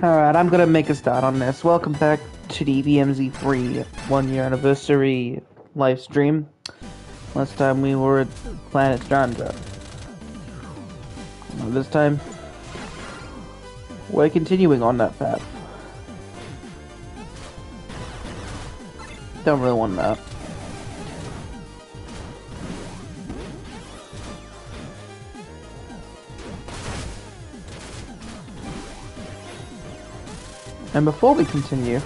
Alright, I'm gonna make a start on this. Welcome back to the VMZ3 1-year anniversary live stream. Last time we were at Planet Strandra. This time, we're continuing on that path. Don't really want that. And before we continue,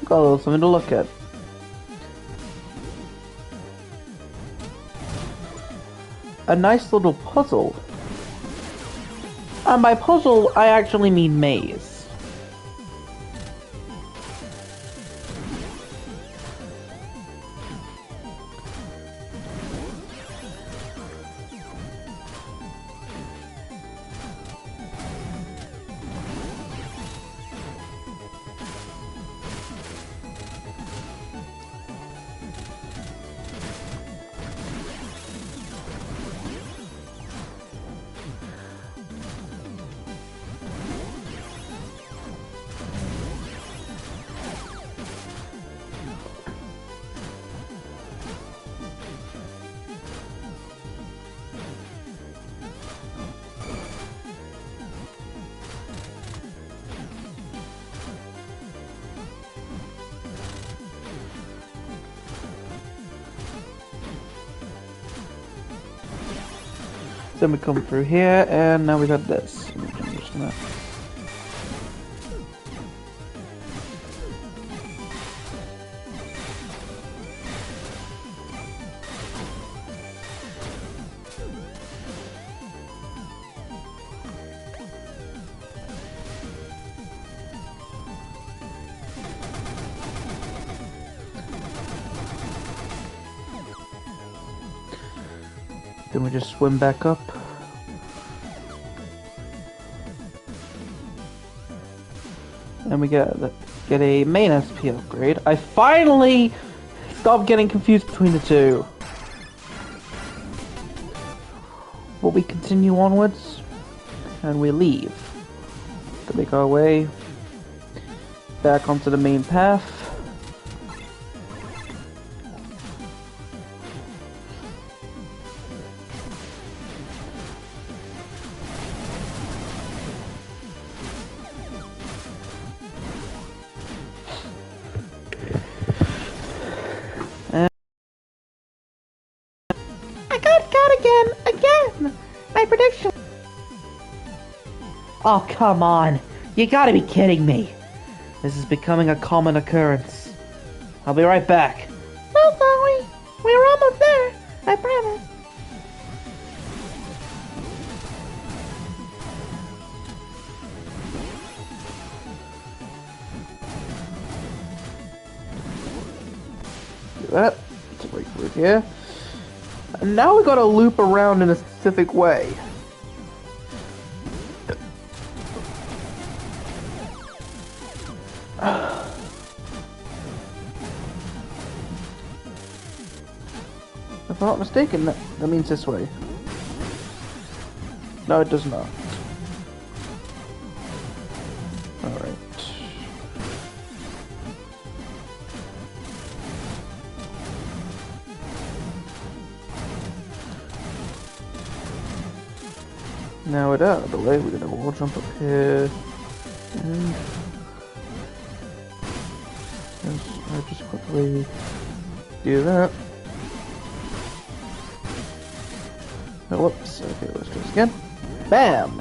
got a little something to look at. A nice little puzzle. And by puzzle, I actually mean maze. Then we come through here, and now we got this. I'm just gonna... Then we just swim back up. And we get a main SP upgrade. I finally stopped getting confused between the two. But we continue onwards, and we leave to make our way back onto the main path. Again! My prediction! Oh, come on! You gotta be kidding me! This is becoming a common occurrence. I'll be right back. No, sorry. We're almost there. I promise. Do that. It's right through here. And now we gotta loop around in a specific way. If I'm not mistaken, that means this way. No, it does not. Alright. Now we're out of the way, we're gonna wall jump up here. And I'll just quickly do that. Oh, whoops. Okay, let's do this again. Bam!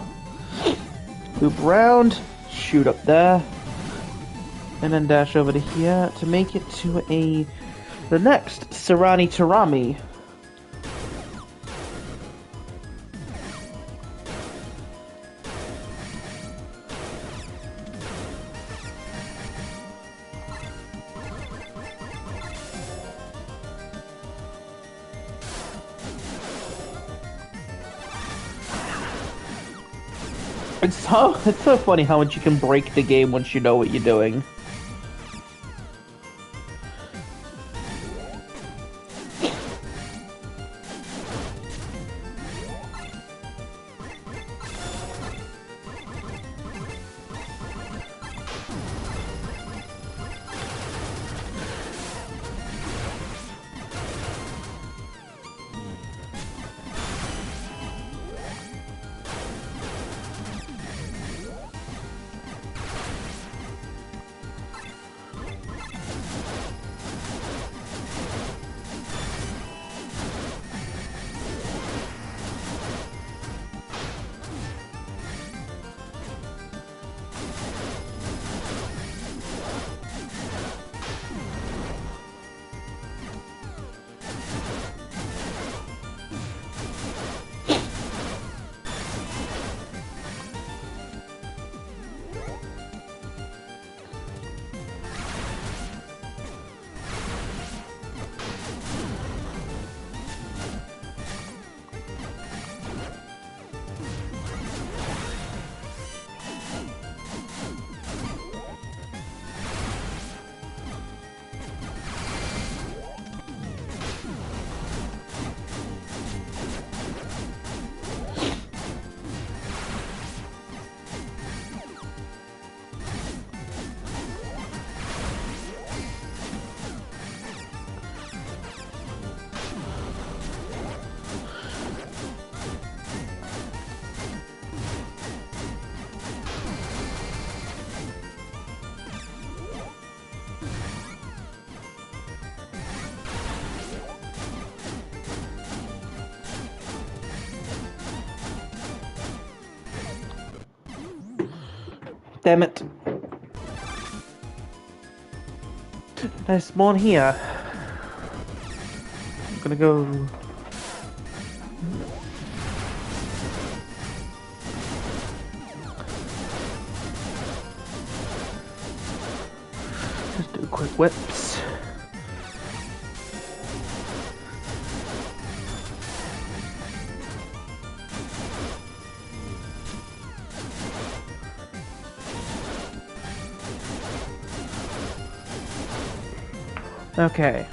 Loop around, shoot up there, and then dash over to here to make it to the next Sarani Tarami. It's so funny how much you can break the game once you know what you're doing. Damn it. I spawn here. I'm gonna go... Just do quick whips. Okay.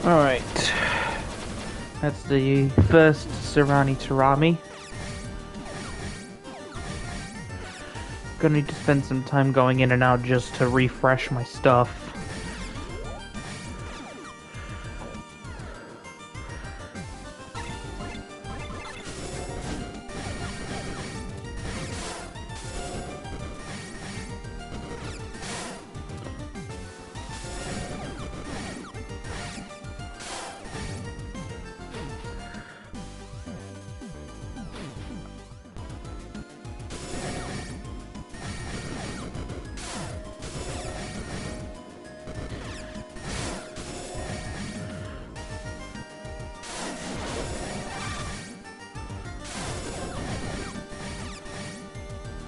Alright. That's the first Sarani Tarami. Gonna need to spend some time going in and out just to refresh my stuff.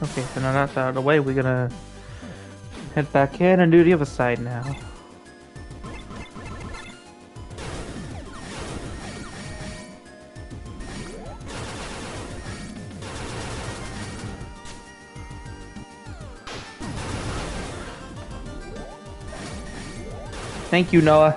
Okay, so now that's out of the way, we're gonna head back in and do the other side now. Thank you, Noah.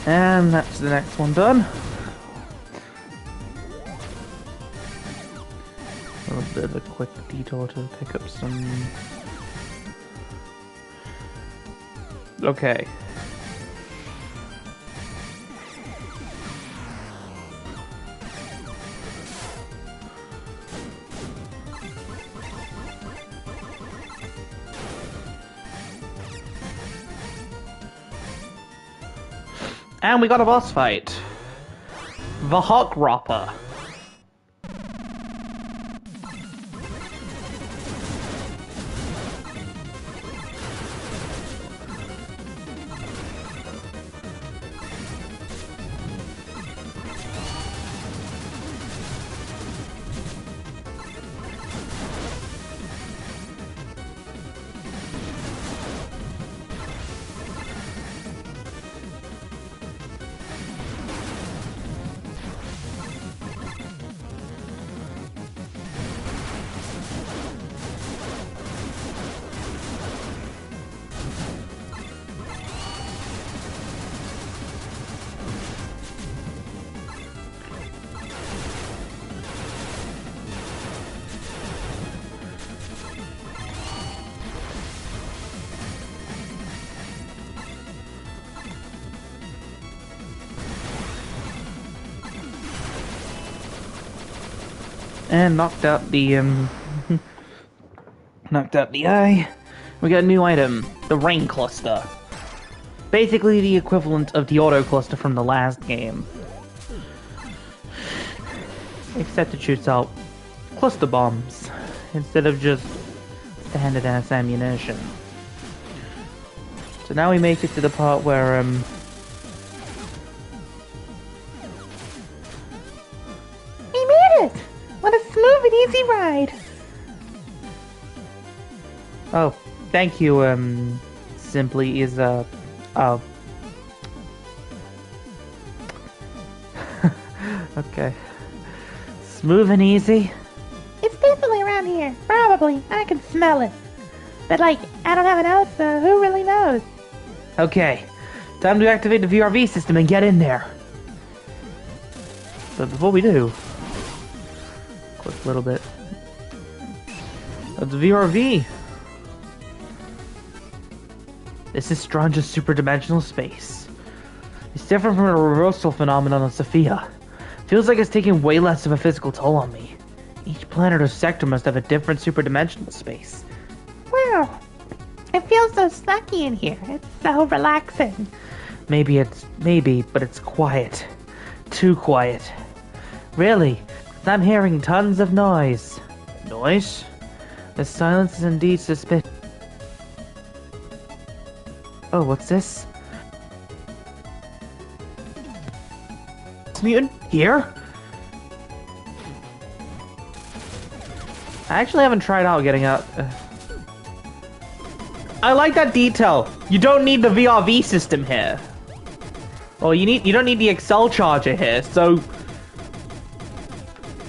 And that's the next one done. A little bit of a quick detour to pick up some... Okay. And we got a boss fight. The Hawk Ropper. And knocked out the eye. We got a new item, the Rain Cluster. Basically the equivalent of the Auto Cluster from the last game. Except it shoots out cluster bombs instead of just standard ass ammunition. So now we make it to the part where we made it! What a smooth and easy ride! Oh, thank you, simply is, oh. Okay. Smooth and easy? It's definitely around here. Probably. I can smell it. But, like, I don't have a nose, so who really knows? Okay. Time to activate the VRV system and get in there. But before we do... quick little bit of the VRV. This is Strange's superdimensional space. It's different from the reversal phenomenon of Sophia. Feels like it's taking way less of a physical toll on me. Each planet or sector must have a different superdimensional space. Wow. It feels so sucky in here. It's so relaxing. Maybe, but it's quiet. Too quiet. Really, I'm hearing tons of noise. Noise? The silence is indeed suspicious. Oh, what's this? Mutant? Here? I actually haven't tried out getting out. I like that detail. You don't need the VRV system here. Well, you don't need the Excel charger here, so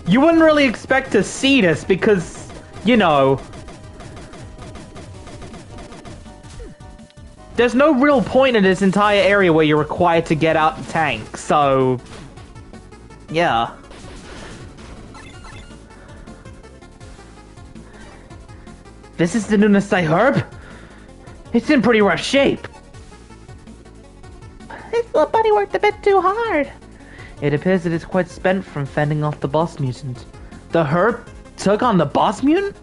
you wouldn't really expect to see this because, you know, there's no real point in this entire area where you're required to get out the tank, so yeah. This is the Nunasai herb? It's in pretty rough shape. This little buddy worked a bit too hard. It appears that it's quite spent from fending off the boss mutant. The herb took on the boss mutant?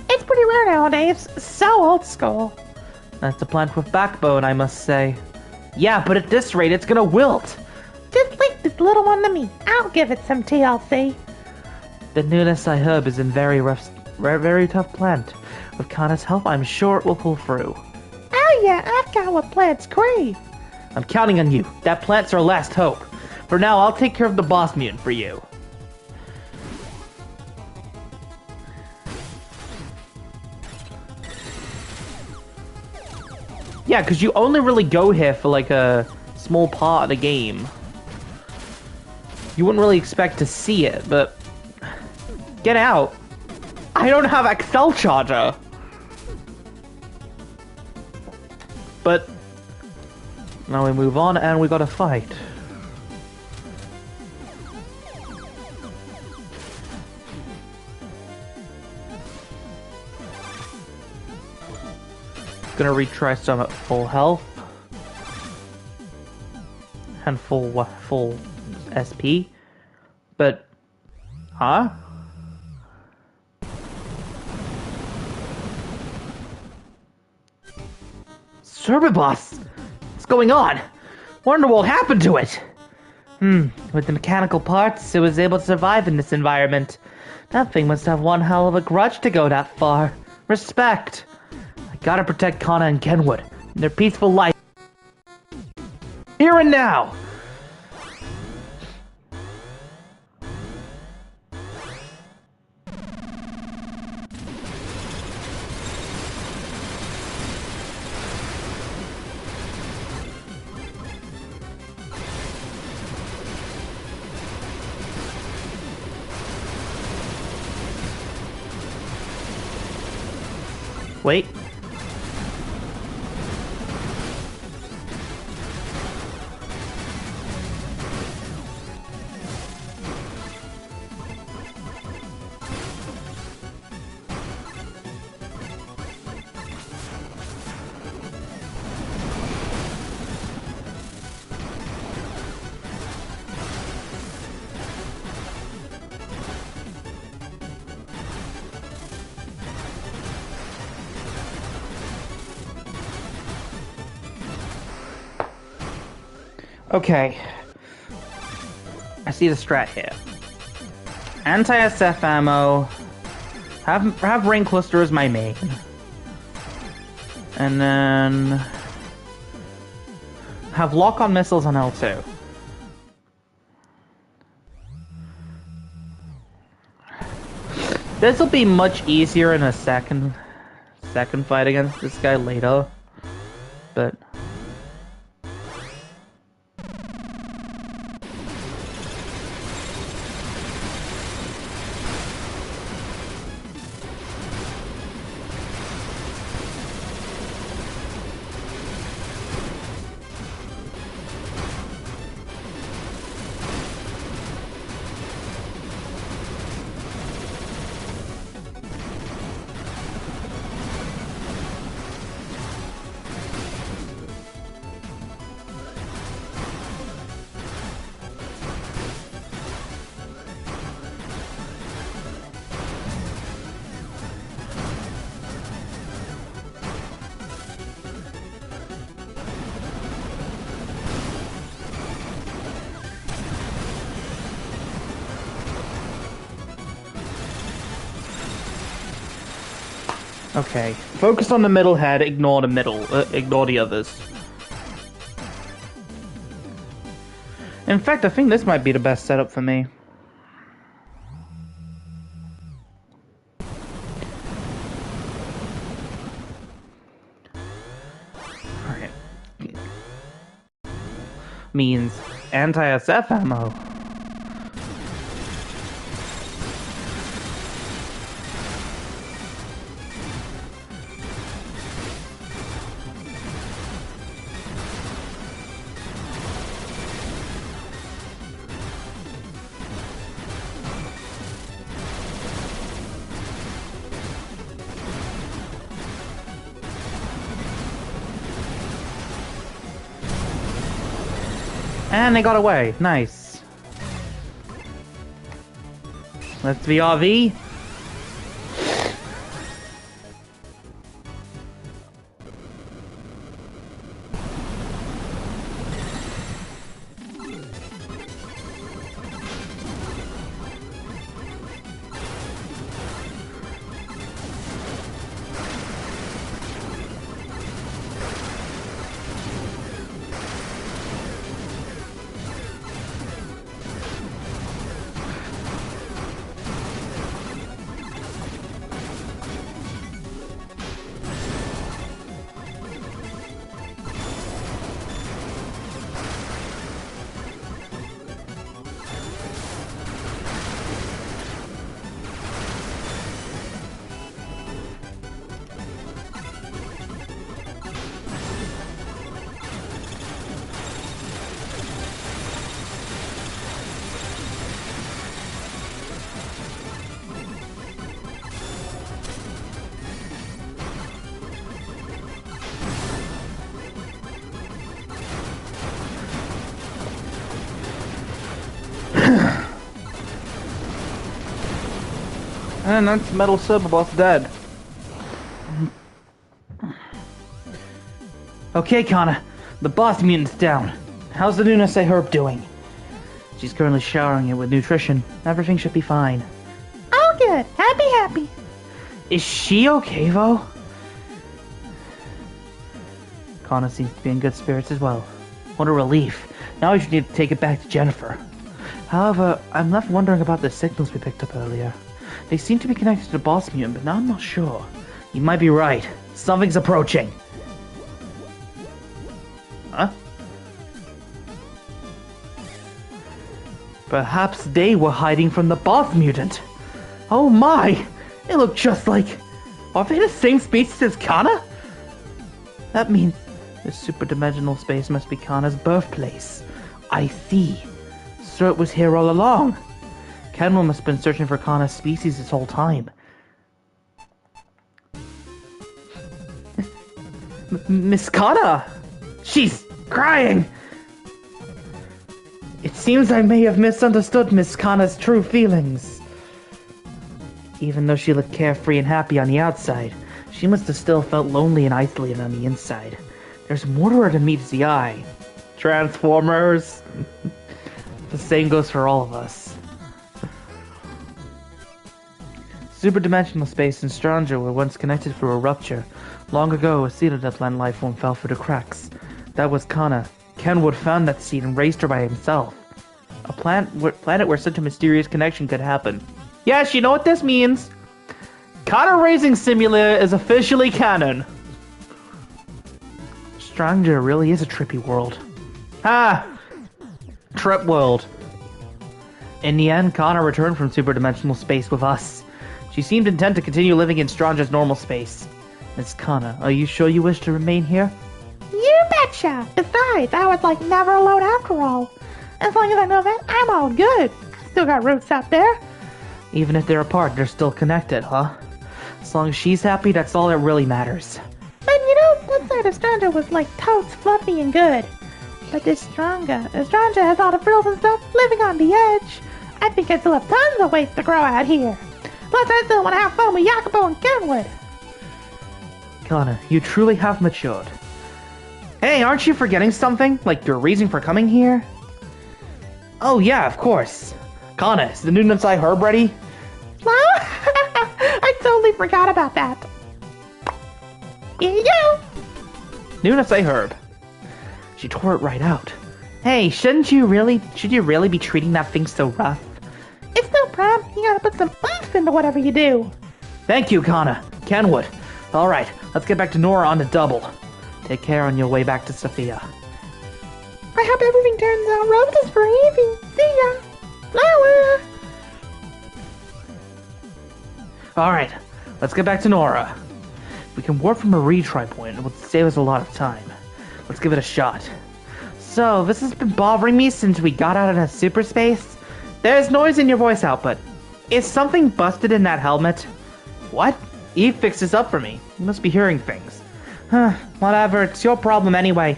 It's pretty rare nowadays. So old school. That's a plant with backbone, I must say. Yeah, but at this rate, it's gonna wilt. Just leave this little one to me. I'll give it some TLC. The newness I herb is in very tough plant. With Kana's help, I'm sure it will pull through. Oh yeah, I've got what plants crave. I'm counting on you. That plant's our last hope. For now, I'll take care of the boss mutant for you. Yeah, because you only really go here for like a small part of the game. You wouldn't really expect to see it, but... Get out! I don't have Excel Charger! But... Now we move on and we gotta fight. Gonna retry some at full health. And full SP. But... Huh? Serbiboss! What's going on? Wonder what happened to it? With the mechanical parts, it was able to survive in this environment. That thing must have one hell of a grudge to go that far. Respect! I gotta protect Kana and Kenwood, and their peaceful life. Here and now! Wait. Okay. I see the strat here. Anti-SF ammo. Have Rain Cluster as my main. And then... have lock-on missiles on L2. This'll be much easier in a second fight against this guy later. But... Okay. Focus on the middle head, ignore the others. In fact, I think this might be the best setup for me. Alright. Means anti-SF ammo. And they got away. Nice. Let's VRV. And that's Metal Super Boss dead. Okay, Kana. The boss mutant's down. How's the Nunasai herb doing? She's currently showering it with nutrition. Everything should be fine. Oh, good. Happy. Is she okay, though? Kana seems to be in good spirits as well. What a relief. Now we should need to take it back to Jennifer. However, I'm left wondering about the signals we picked up earlier. They seem to be connected to the boss mutant, but now I'm not sure. You might be right. Something's approaching. Huh? Perhaps they were hiding from the boss mutant. Oh my! They look just like... Are they the same species as Kana? That means this super-dimensional space must be Kana's birthplace. I see. So it was here all along. Kenwell must have been searching for Kana's species this whole time. Miss Kana! She's crying! It seems I may have misunderstood Miss Kana's true feelings. Even though she looked carefree and happy on the outside, she must have still felt lonely and isolated on the inside. There's more to her than meets the eye. Transformers! The same goes for all of us. Superdimensional space and Stranger were once connected through a rupture. Long ago, a seed of that plant life form fell through the cracks. That was Kana. Kenwood found that seed and raised her by himself. A planet where such a mysterious connection could happen. Yes, you know what this means. Kana raising simulator is officially canon. Stranger really is a trippy world. Ha! Trip world. In the end, Kana returned from superdimensional space with us. She seemed intent to continue living in Stranger's normal space. Miss Kana, are you sure you wish to remain here? You betcha. Besides, I was like never alone after all. As long as I know that, I'm all good. I still got roots out there. Even if they're apart, they're still connected, huh? As long as she's happy, that's all that really matters. But you know, that side of Stranger was like totes fluffy and good. But this Stranger has all the frills and stuff living on the edge. I think I still have tons of ways to grow out here. Plus, I still want to have fun with Yakubo and Kenwood. Kana, you truly have matured. Hey, aren't you forgetting something? Like your reason for coming here? Oh yeah, of course. Kana, is the Nunasai herb ready? Well, I totally forgot about that. Here you go. Nunasai herb. She tore it right out. Hey, should you really be treating that thing so rough? It's no problem. You gotta put some oomph into whatever you do. Thank you, Kana. Kenwood. Alright, let's get back to Nora on the double. Take care on your way back to Sophia. I hope everything turns out roses for Evie. See ya. Flower. Alright, let's get back to Nora. We can warp from a retry point. It will save us a lot of time. Let's give it a shot. So, this has been bothering me since we got out of super space. There's noise in your voice output. Is something busted in that helmet? What? Eve fixed this up for me. You must be hearing things. Huh, whatever, it's your problem anyway.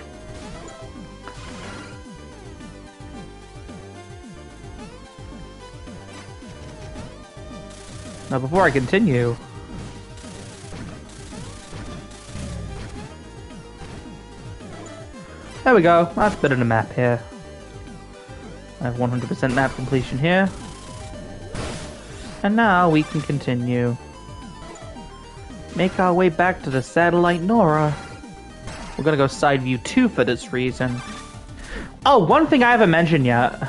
Now before I continue... There we go, that's a bit of the map here. I have 100% map completion here. And now we can continue. Make our way back to the satellite Nora. We're gonna go side view 2 for this reason. Oh, one thing I haven't mentioned yet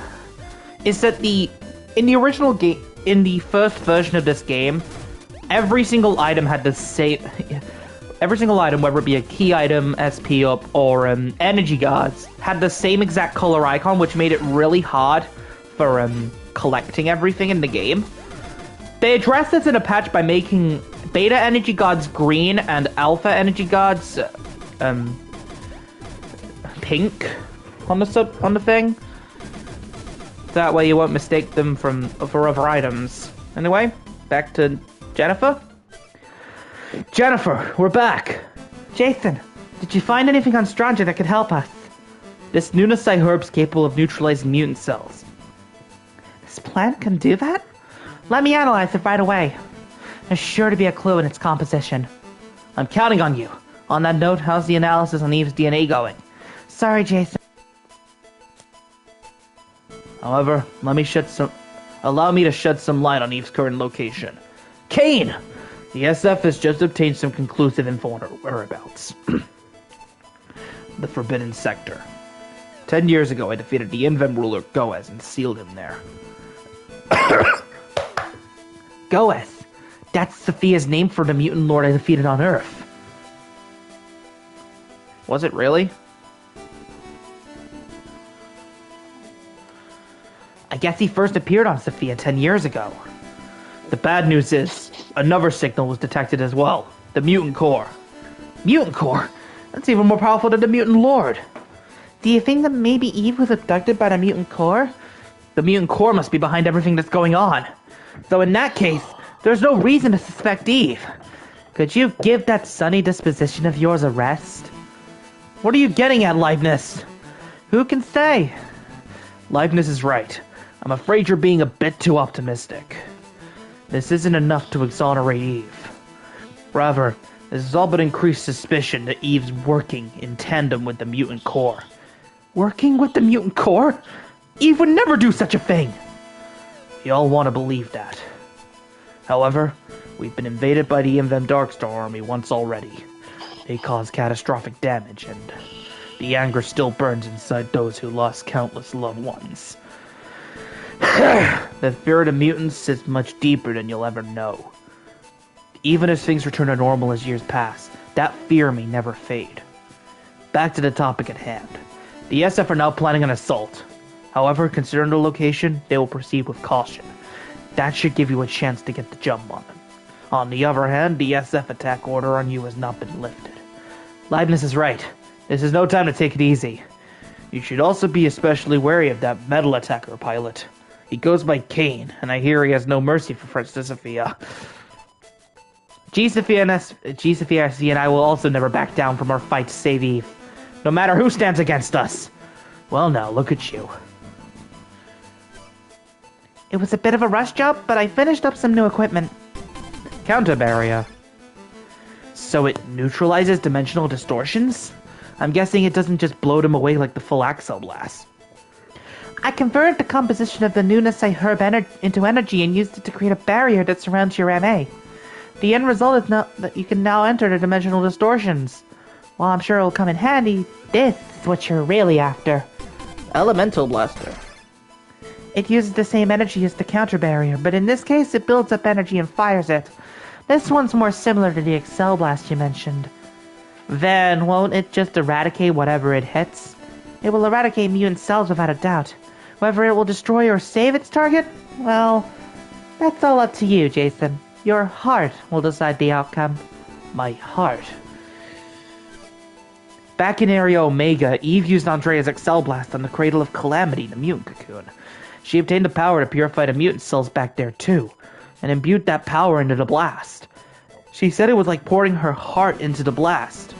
is that in the original game, in the first version of this game, every single item had the same. Every single item, whether it be a key item, SP up, or energy guards, had the same exact color icon, which made it really hard for collecting everything in the game. They addressed this in a patch by making beta energy guards green and alpha energy guards pink on the thing. That way you won't mistake them for other items. Anyway, back to Jennifer. Jennifer, we're back. Jason, did you find anything on Stranger that could help us? This Nunasai herb's capable of neutralizing mutant cells. This plant can do that? Let me analyze it right away. There's sure to be a clue in its composition. I'm counting on you. On that note, how's the analysis on Eve's DNA going? Sorry, Jason. However, allow me to shed some light on Eve's current location. Kane! The SF has just obtained some conclusive info on her whereabouts. The Forbidden Sector. 10 years ago, I defeated the Invem ruler Goez and sealed him there. Goez? That's Sophia's name for the mutant lord I defeated on Earth. Was it really? I guess he first appeared on Sophia 10 years ago. The bad news is, another signal was detected as well. The mutant core. Mutant core? That's even more powerful than the mutant lord. Do you think that maybe Eve was abducted by the mutant core? The mutant core must be behind everything that's going on. So in that case, there's no reason to suspect Eve. Could you give that sunny disposition of yours a rest? What are you getting at, Leibniz? Who can say? Leibniz is right. I'm afraid you're being a bit too optimistic. This isn't enough to exonerate Eve. Rather, this has all but increased suspicion that Eve's working in tandem with the mutant core. Working with the mutant core? Eve would never do such a thing! We all want to believe that. However, we've been invaded by the Invem Darkstar army once already. They caused catastrophic damage, and the anger still burns inside those who lost countless loved ones. The fear of the mutants sits much deeper than you'll ever know. Even as things return to normal as years pass, that fear may never fade. Back to the topic at hand. The SF are now planning an assault. However, considering the location, they will proceed with caution. That should give you a chance to get the jump on them. On the other hand, the SF attack order on you has not been lifted. Leibniz is right. This is no time to take it easy. You should also be especially wary of that metal attacker pilot. He goes by Kane, and I hear he has no mercy for Princess Sophia. Sophia and I will also never back down from our fight to save Eve, no matter who stands against us. Well now, look at you. It was a bit of a rush job, but I finished up some new equipment. Counter barrier. So it neutralizes dimensional distortions? I'm guessing it doesn't just blow them away like the full Axel blast. I converted the composition of the newness I herb into energy and used it to create a barrier that surrounds your MA. The end result is that you can now enter the dimensional distortions. While I'm sure it'll come in handy, this is what you're really after. Elemental Blaster. It uses the same energy as the counter barrier, but in this case it builds up energy and fires it. This one's more similar to the Excel Blast you mentioned. Then, won't it just eradicate whatever it hits? It will eradicate mutant cells without a doubt. Whether it will destroy or save its target? Well, that's all up to you, Jason. Your heart will decide the outcome. My heart? Back in Area Omega, Eve used Andrea's Excel Blast on the Cradle of Calamity, the mutant cocoon. She obtained the power to purify the mutant cells back there too, and imbued that power into the blast. She said it was like pouring her heart into the blast.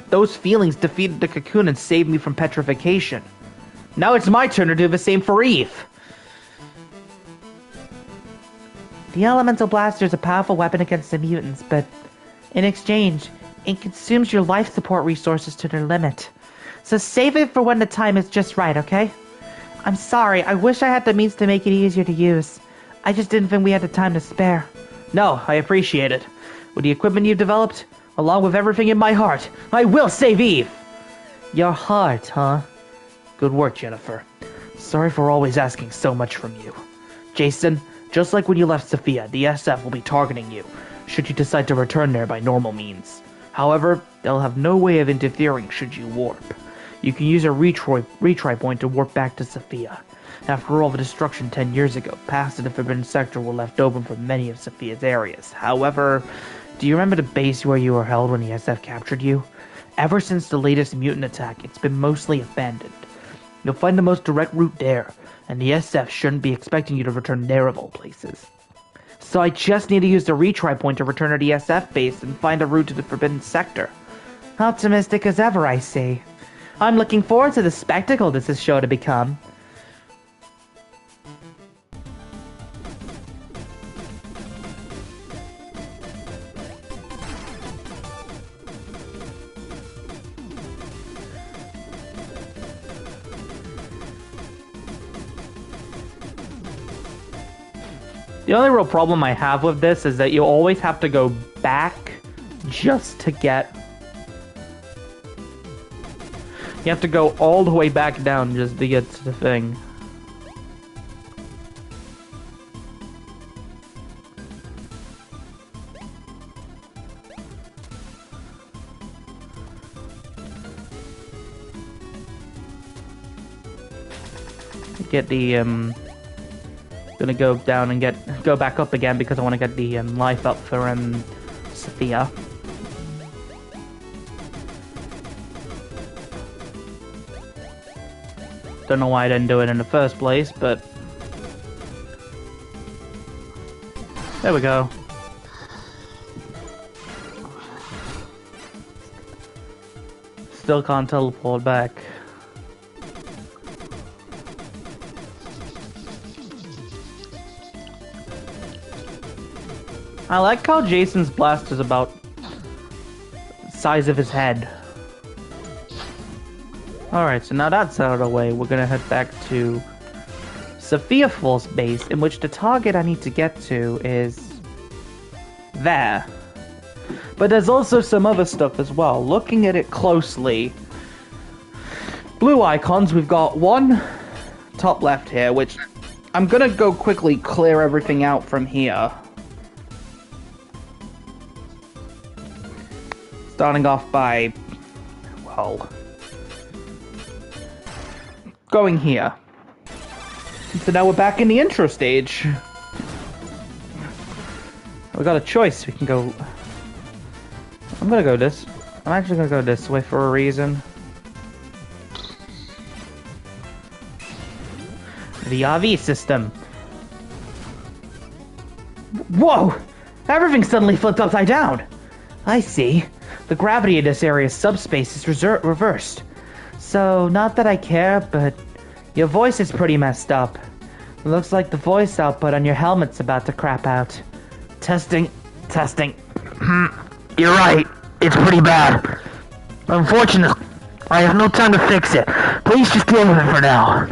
Those feelings defeated the cocoon and saved me from petrification. Now it's my turn to do the same for Eve. The Elemental Blaster is a powerful weapon against the mutants, but in exchange, it consumes your life support resources to their limit. So save it for when the time is just right, okay? I'm sorry, I wish I had the means to make it easier to use. I just didn't think we had the time to spare. No, I appreciate it. With the equipment you've developed, along with everything in my heart, I will save Eve! Your heart, huh? Good work, Jennifer. Sorry for always asking so much from you. Jason, just like when you left Sophia, the SF will be targeting you, should you decide to return there by normal means. However, they'll have no way of interfering should you warp. You can use a retry point to warp back to Sophia. After all the destruction 10 years ago, past the Forbidden Sector were left open for many of Sophia's areas. However, do you remember the base where you were held when the SF captured you? Ever since the latest mutant attack, it's been mostly abandoned. You'll find the most direct route there, and the SF shouldn't be expecting you to return there of all places. So I just need to use the retry point to return to the SF base and find a route to the Forbidden Sector. Optimistic as ever, I see. I'm looking forward to the spectacle this is sure to become. only real problem I have with this is that you always have to go back just to get... You have to go all the way back down just to get to the thing. Get the gonna go down and go back up again because I want to get the life up for Sophia. Don't know why I didn't do it in the first place, but there we go. Still can't teleport back. I like how Jason's blast is about the size of his head. Alright, so now that's out of the way, we're gonna head back to Sophia Force Base, in which the target I need to get to is there. But there's also some other stuff as well. Looking at it closely, blue icons, we've got one top left here, which I'm gonna go quickly clear everything out from here. Starting off by, well, going here. So now we're back in the intro stage. We got a choice. We can go... I'm gonna go this. I'm actually gonna go this way for a reason. The RV system. Whoa! Everything suddenly flipped upside down. I see. The gravity of this area's subspace is reversed. So, not that I care, but your voice is pretty messed up. It looks like the voice output on your helmet's about to crap out. Testing. You're right. It's pretty bad. Unfortunately, I have no time to fix it. Please just deal with it for now.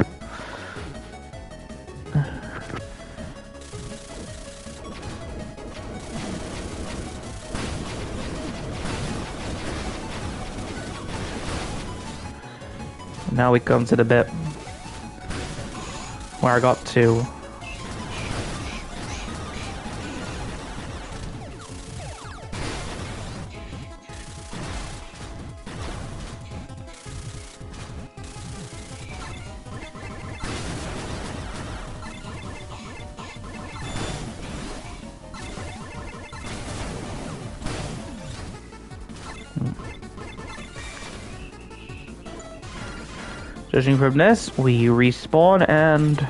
Now we come to the bit where I got to. Judging from this, we respawn and...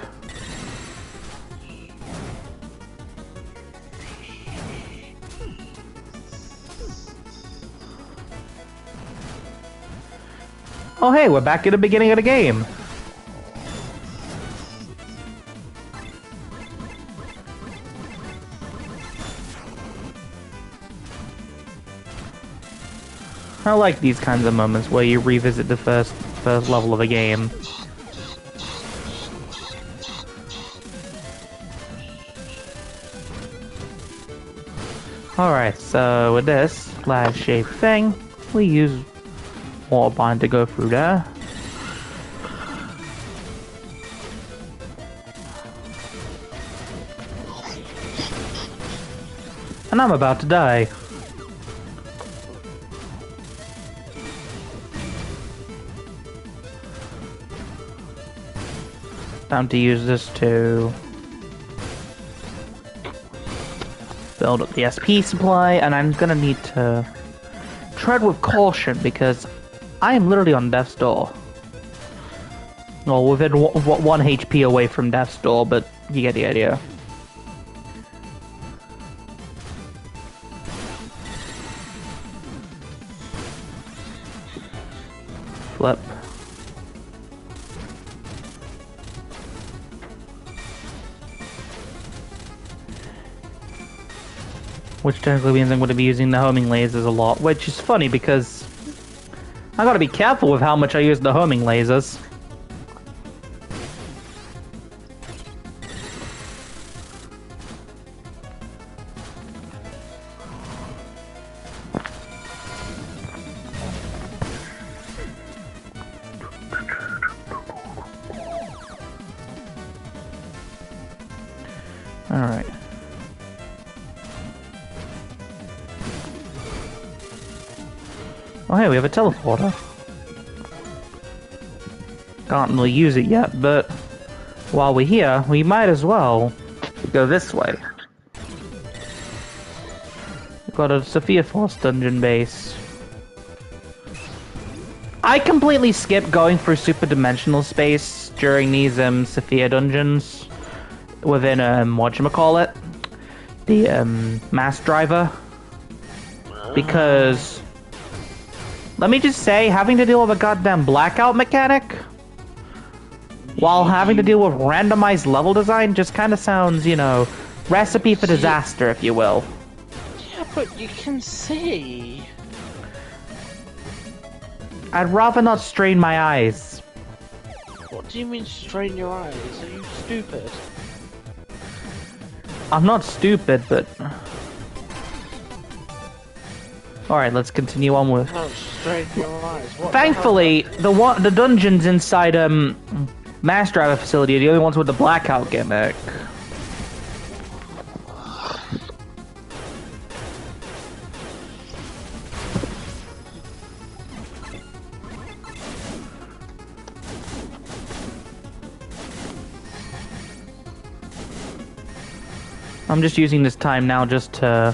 Oh hey, we're back at the beginning of the game. I like these kinds of moments where you revisit the first level of a game. Alright, so with this last shape thing, we use water bind to go through there. And I'm about to die. Time to use this to build up the SP supply, and I'm gonna need to tread with caution because I am literally on death's door. Well, within 1 HP away from death's door, but you get the idea. Flip. Which technically means I'm going to be using the homing lasers a lot, which is funny because I gotta be careful with how much I use the homing lasers. Oh hey, we have a teleporter. Can't really use it yet, but while we're here, we might as well go this way. We've got a Sophia Force dungeon base. I completely skipped going through super dimensional space during these Sophia dungeons within whatchamacallit, the mass driver, because let me just say, having to deal with a goddamn blackout mechanic while having to deal with randomized level design just kind of sounds, you know, recipe for disaster, if you will. Yeah, but you can see. I'd rather not strain my eyes. What do you mean strain your eyes? Are you stupid? I'm not stupid, but... Alright, let's continue on with... No, strain your eyes. What Thankfully, the dungeons inside Mass Driver facility are the only ones with the blackout gimmick. I'm just using this time now just to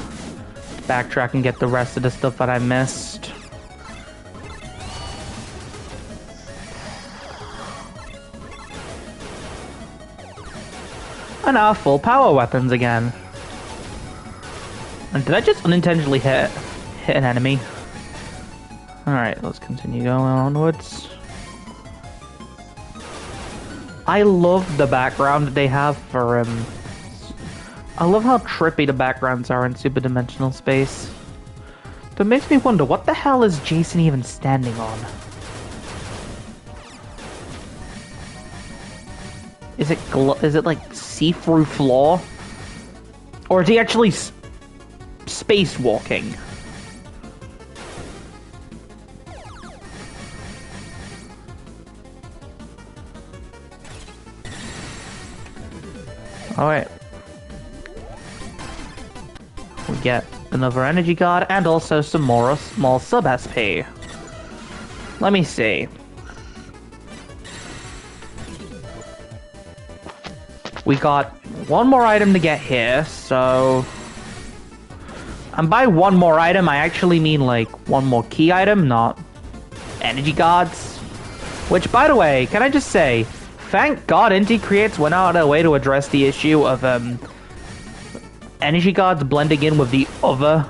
backtrack and get the rest of the stuff that I missed. And now full power weapons again. And did I just unintentionally hit an enemy? Alright, let's continue going onwards. I love the background that they have for I love how trippy the backgrounds are in super dimensional space. That makes me wonder, what the hell is Jason even standing on? Is it like see-through floor? Or is he actually spacewalking? Alright. We get another energy card and also some more small sub SP. Let me see. We got one more item to get here, so... And by one more item, I actually mean like one more key item, not energy cards. Which, by the way, can I just say, thank God Indie Creates went out of their way to address the issue of energy cards blending in with the other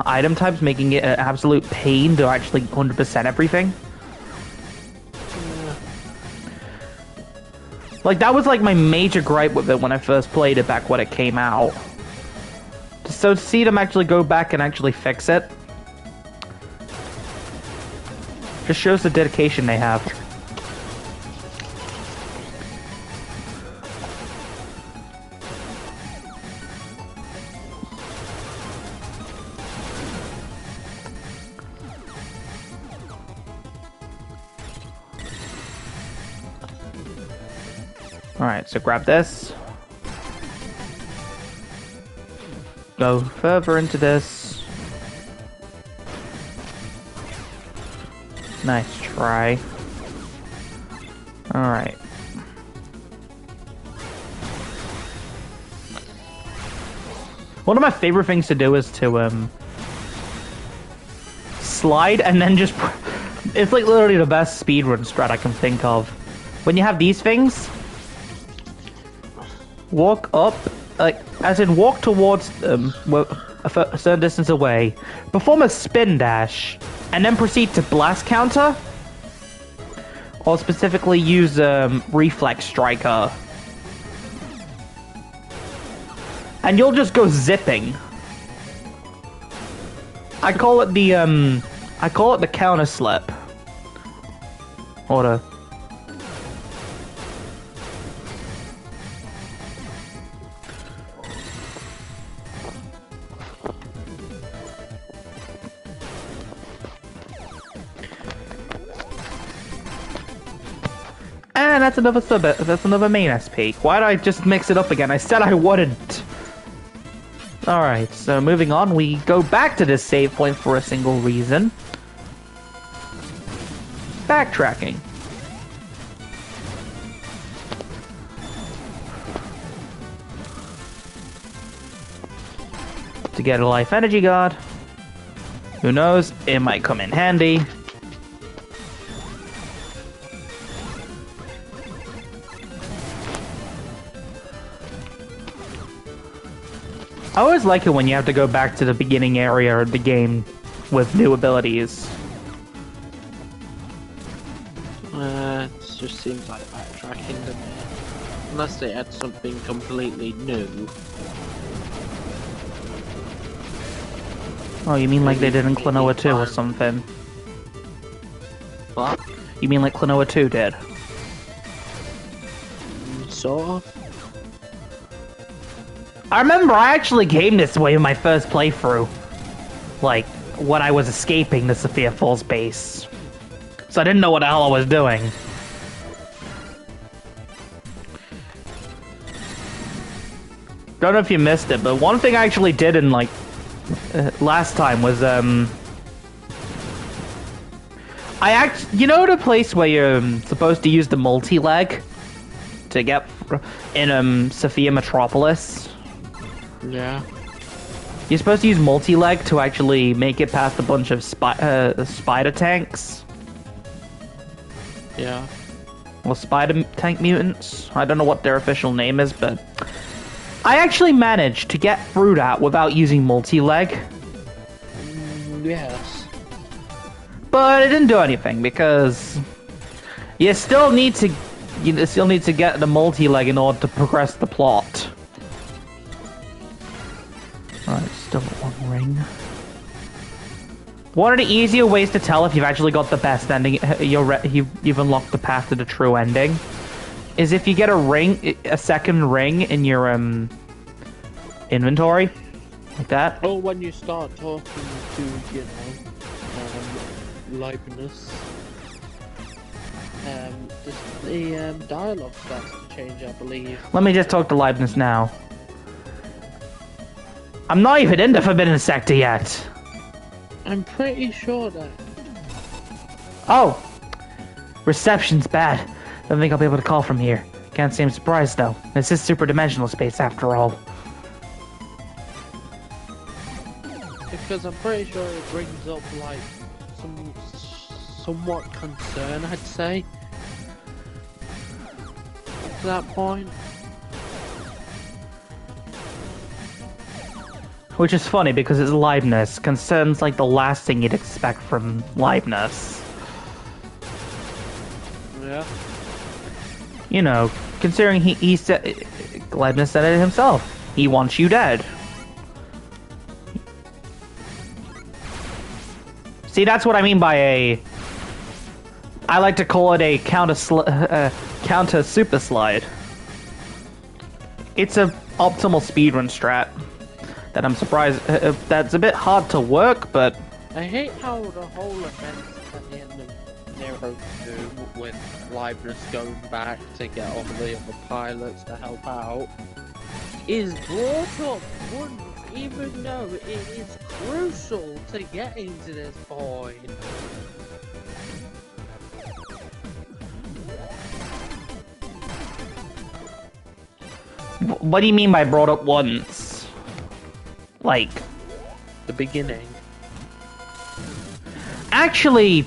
item types, making it an absolute pain to actually 100% everything. Like, that was like my major gripe with it when I first played it back when it came out. So to see them actually go back and actually fix it just shows the dedication they have. Alright, so grab this. Go further into this. Nice try. Alright. One of my favorite things to do is to slide and then just... It's like literally the best speedrun strat I can think of. When you have these things, walk up, like, as in walk towards them a certain distance away, perform a spin dash, and then proceed to blast counter, or specifically use reflex striker, and you'll just go zipping. I call it the counter slip, or the... And that's another that's another main SP. Why'd I just mix it up again? I said I wouldn't. Alright, so moving on, we go back to this save point for a single reason. backtracking. To get a life energy guard. Who knows? It might come in handy. I always like it when you have to go back to the beginning area of the game with new abilities. It just seems like backtracking to me. Unless they add something completely new. Oh, you mean like they did in Klonoa 2 or something? What? You mean like Klonoa 2 did? Sort of. I remember I actually came this way in my first playthrough. Like, when I was escaping the Sophia Falls base. So I didn't know what the hell I was doing. Don't know if you missed it, but one thing I actually did in, like, last time was, you know the place where you're supposed to use the multi-leg to get in, Sophia Metropolis? Yeah. You're supposed to use multi-leg to actually make it past a bunch of spider tanks. Yeah. Well, spider tank mutants. I don't know what their official name is, but I actually managed to get through that without using multi-leg. Yes. But it didn't do anything because you still need to get the multi-leg in order to progress the plot. Alright, still got one ring. One of the easier ways to tell if you've actually got the best ending, you've unlocked the path to the true ending, is if you get a second ring in your inventory, like that. Or when you start talking to, Leibniz, the dialogue starts to change, I believe. Let me just talk to Leibniz now. I'm not even in the Forbidden Sector yet. I'm pretty sure that. Oh! Reception's bad. Don't think I'll be able to call from here. Can't seem surprised though. This is super-dimensional space after all. Because I'm pretty sure it brings up, like, somewhat concern, I'd say. To that point. Which is funny because it's Leibniz. Concern's like the last thing you'd expect from Leibniz. Yeah. You know, considering he said... Leibniz said it himself. He wants you dead. See, that's what I mean by a... I like to call it a counter super slide. It's a optimal speedrun strat. That I'm surprised... that's a bit hard to work, but... I hate how the whole event at the end of Nero 2, with Leibniz going back to get all the other pilots to help out, is brought up once, even though it is crucial to getting to this point. What do you mean by brought up once? Like... The beginning. Actually...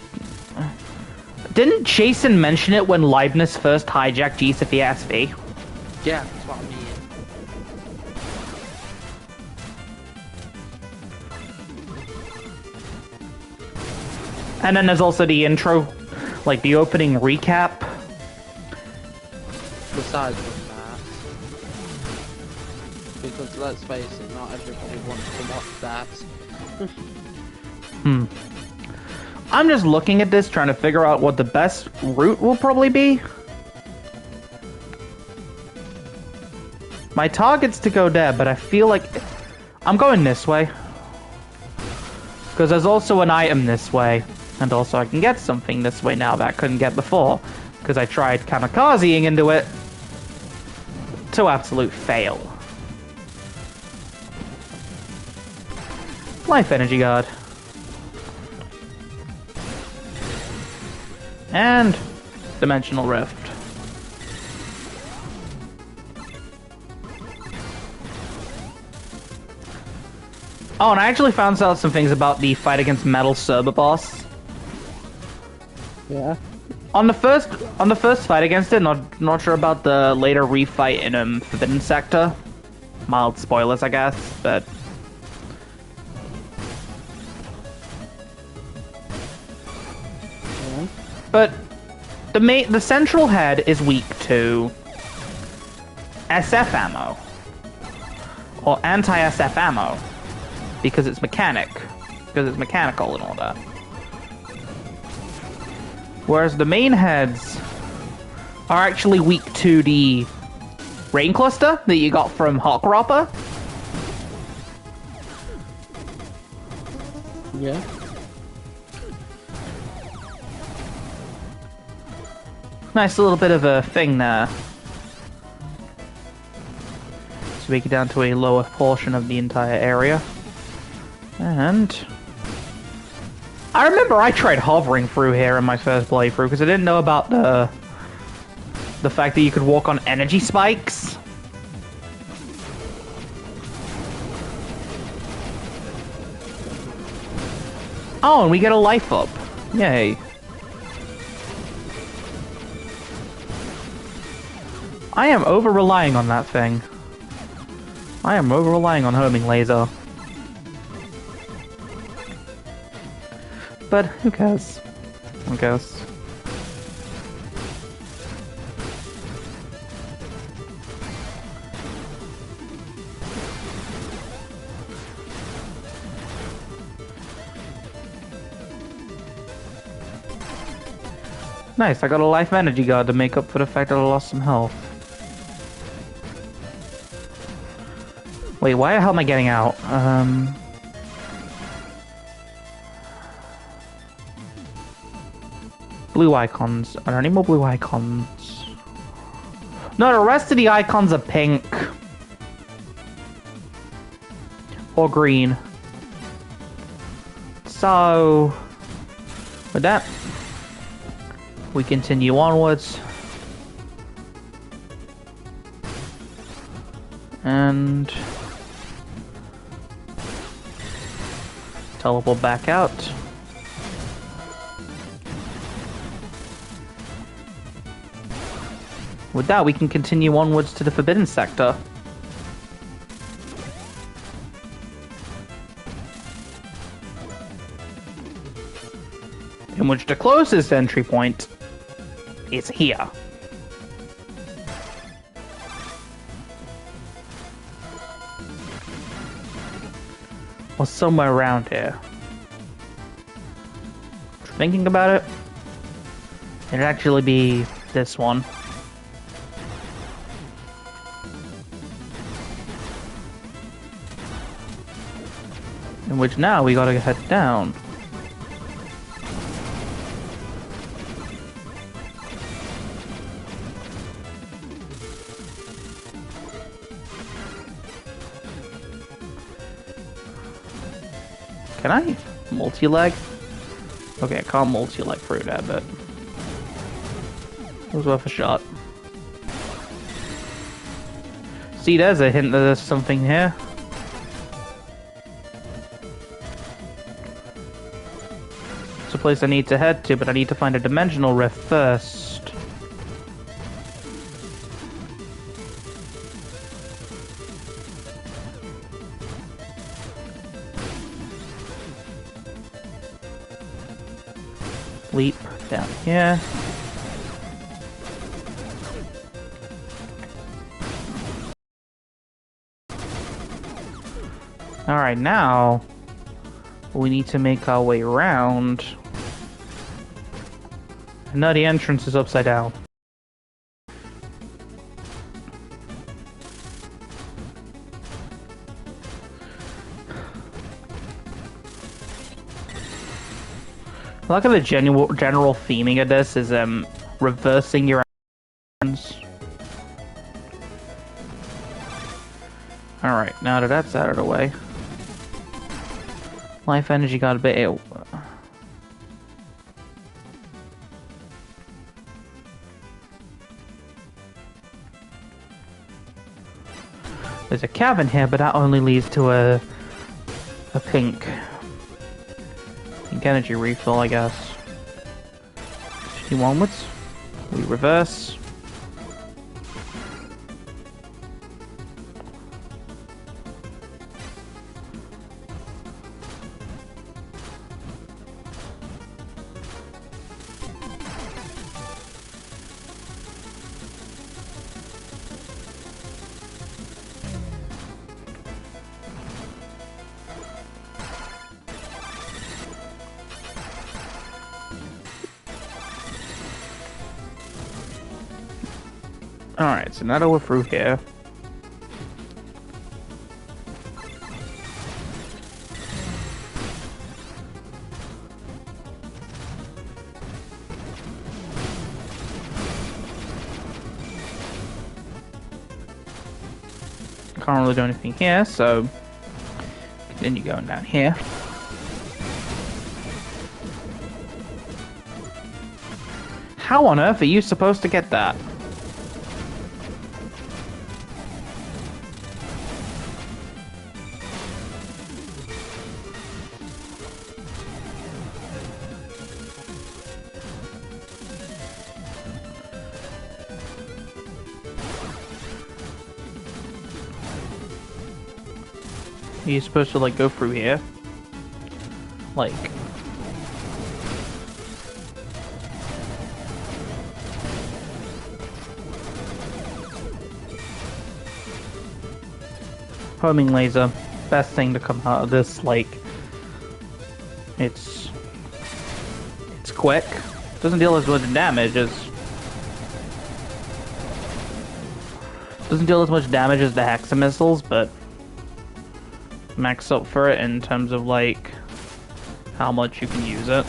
Didn't Jason mention it when Leibniz first hijacked G Sophia SV? Yeah, that's what I mean. And then there's also the intro, like the opening recap. Besides from that, because let's face it, not everybody wants to watch that. I'm just looking at this, trying to figure out what the best route will probably be. My target's to go there, but I feel like I'm going this way. Because there's also an item this way. And also I can get something this way now that I couldn't get before. Because I tried kamikazing into it. To absolute fail. Life energy guard. And dimensional rift. Oh, and I actually found out some things about the fight against Metal Server Boss. Yeah. On the first fight against it, not sure about the later refight in Forbidden Sector. Mild spoilers, I guess, but Yeah. but the central head is weak to SF ammo or anti-SF ammo because it's mechanical and all that. Whereas the main heads are actually weak to the rain cluster that you got from Hawkropper. Yeah. Nice little bit of a thing there. To make it down to a lower portion of the entire area. And I remember I tried hovering through here in my first playthrough because I didn't know about the fact that you could walk on energy spikes. Oh, and we get a life up. Yay. I am over-relying on that thing. I am over-relying on homing laser. But who cares? Who cares? Nice, I got a life energy guard to make up for the fact that I lost some health. Wait, why the hell am I getting out? Blue icons. Are there any more blue icons? No, the rest of the icons are pink. Or green. So, with that, we continue onwards. And teleport back out. With that, we can continue onwards to the Forbidden Sector. In which the closest entry point is here. Or somewhere around here. Thinking about it, it'd actually be this one. In which now we gotta head down. Can I multi-leg? Okay, I can't multi-leg through that, but it was worth a shot. See, there's a hint that there's something here. It's a place I need to head to, but I need to find a dimensional rift first. Leap down here. Alright, now we need to make our way around. And now the entrance is upside down. I like how the general theming of this is reversing your actions. Alright, now that that's out of the way. Life energy got a bit... There's a cabin here, but that only leads to a pink energy refill, I guess. Continue onwards. We reverse. Alright, so now that we're through here. Can't really do anything here, so continue going down here. How on earth are you supposed to get that? Are you supposed to, like, go through here? Like... homing laser. Best thing to come out of this, like... It's quick. Doesn't deal as much damage as... Doesn't deal as much damage as the Hexa missiles, but... max up for it in terms of, like, how much you can use it.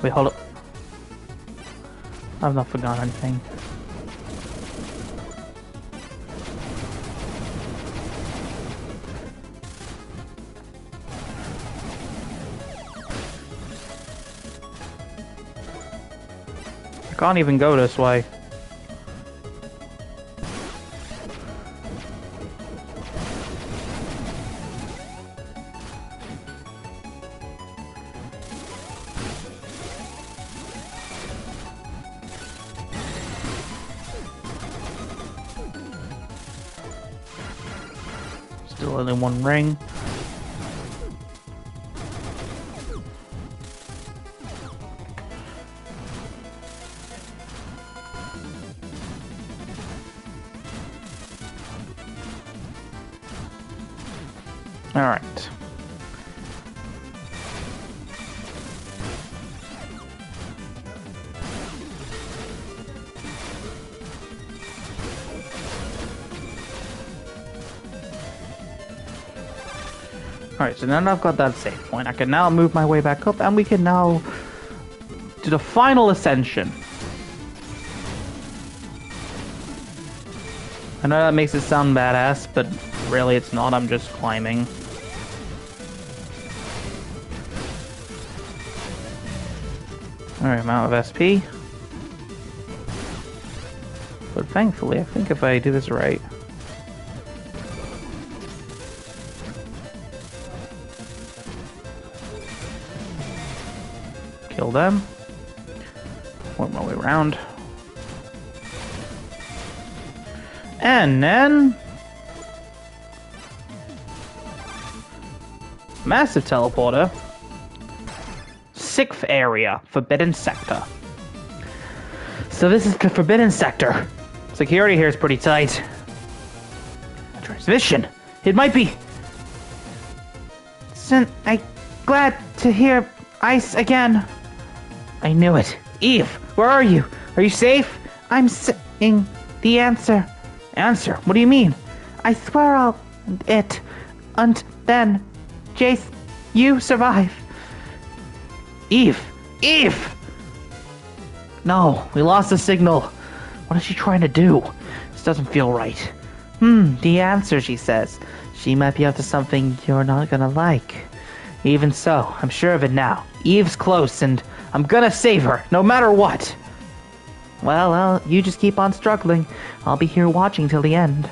Wait, hold up. I've not forgotten anything. I can't even go this way. Still only one ring. All right. Alright, so now that I've got that save point, I can now move my way back up, and we can now do the final ascension. I know that makes it sound badass, but really it's not, I'm just climbing. Alright, I'm out of SP. But thankfully, I think if I do this right... kill them. Work my way around. And then... massive teleporter. 6th area. Forbidden sector. So this is the Forbidden sector. Security here is pretty tight. A transmission. It might be... I'm glad to hear ice again. I knew it. Eve, where are you? Are you safe? I'm saying the answer. Answer? What do you mean? I swear I'll... it. And then... Jace, you survive. Eve! Eve! No, we lost the signal. What is she trying to do? This doesn't feel right. The answer, she says. She might be up to something you're not gonna like. Even so, I'm sure of it now. Eve's close, and I'm gonna save her, no matter what. Well, you just keep on struggling. I'll be here watching till the end.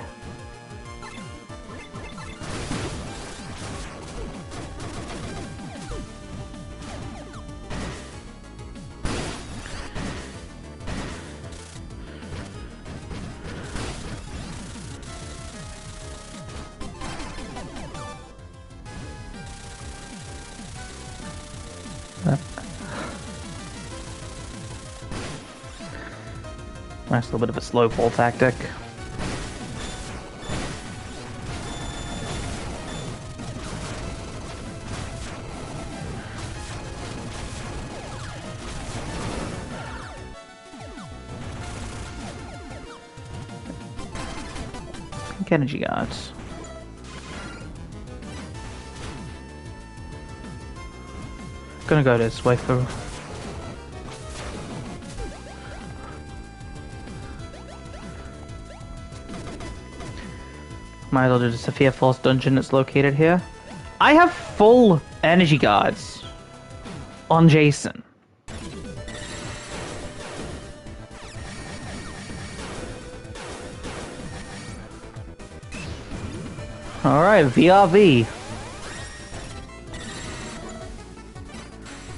Nice little bit of a slow fall tactic. Energy guards. Gonna go this way for. Might as well do the Sophia Falls dungeon that's located here. I have full energy guards on Jason. Alright, VRV.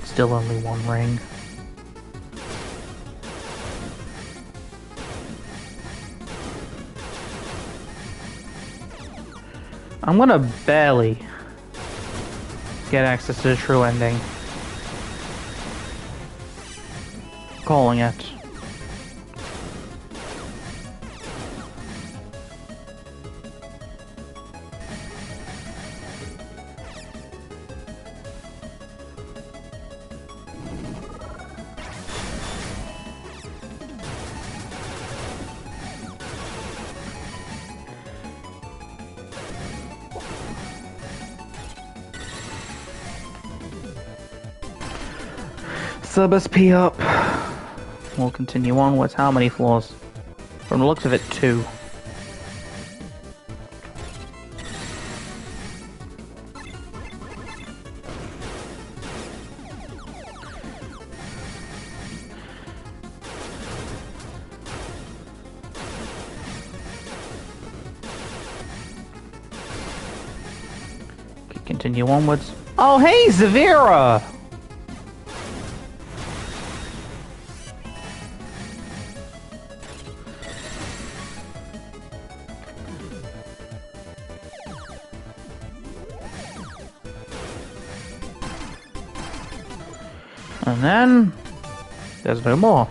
Still only one ring. I'm gonna barely get access to the true ending. Calling it. Sub SP up. We'll continue onwards. How many floors? From the looks of it, 2. Continue onwards. Oh, hey, Zavira! And then, there's no more.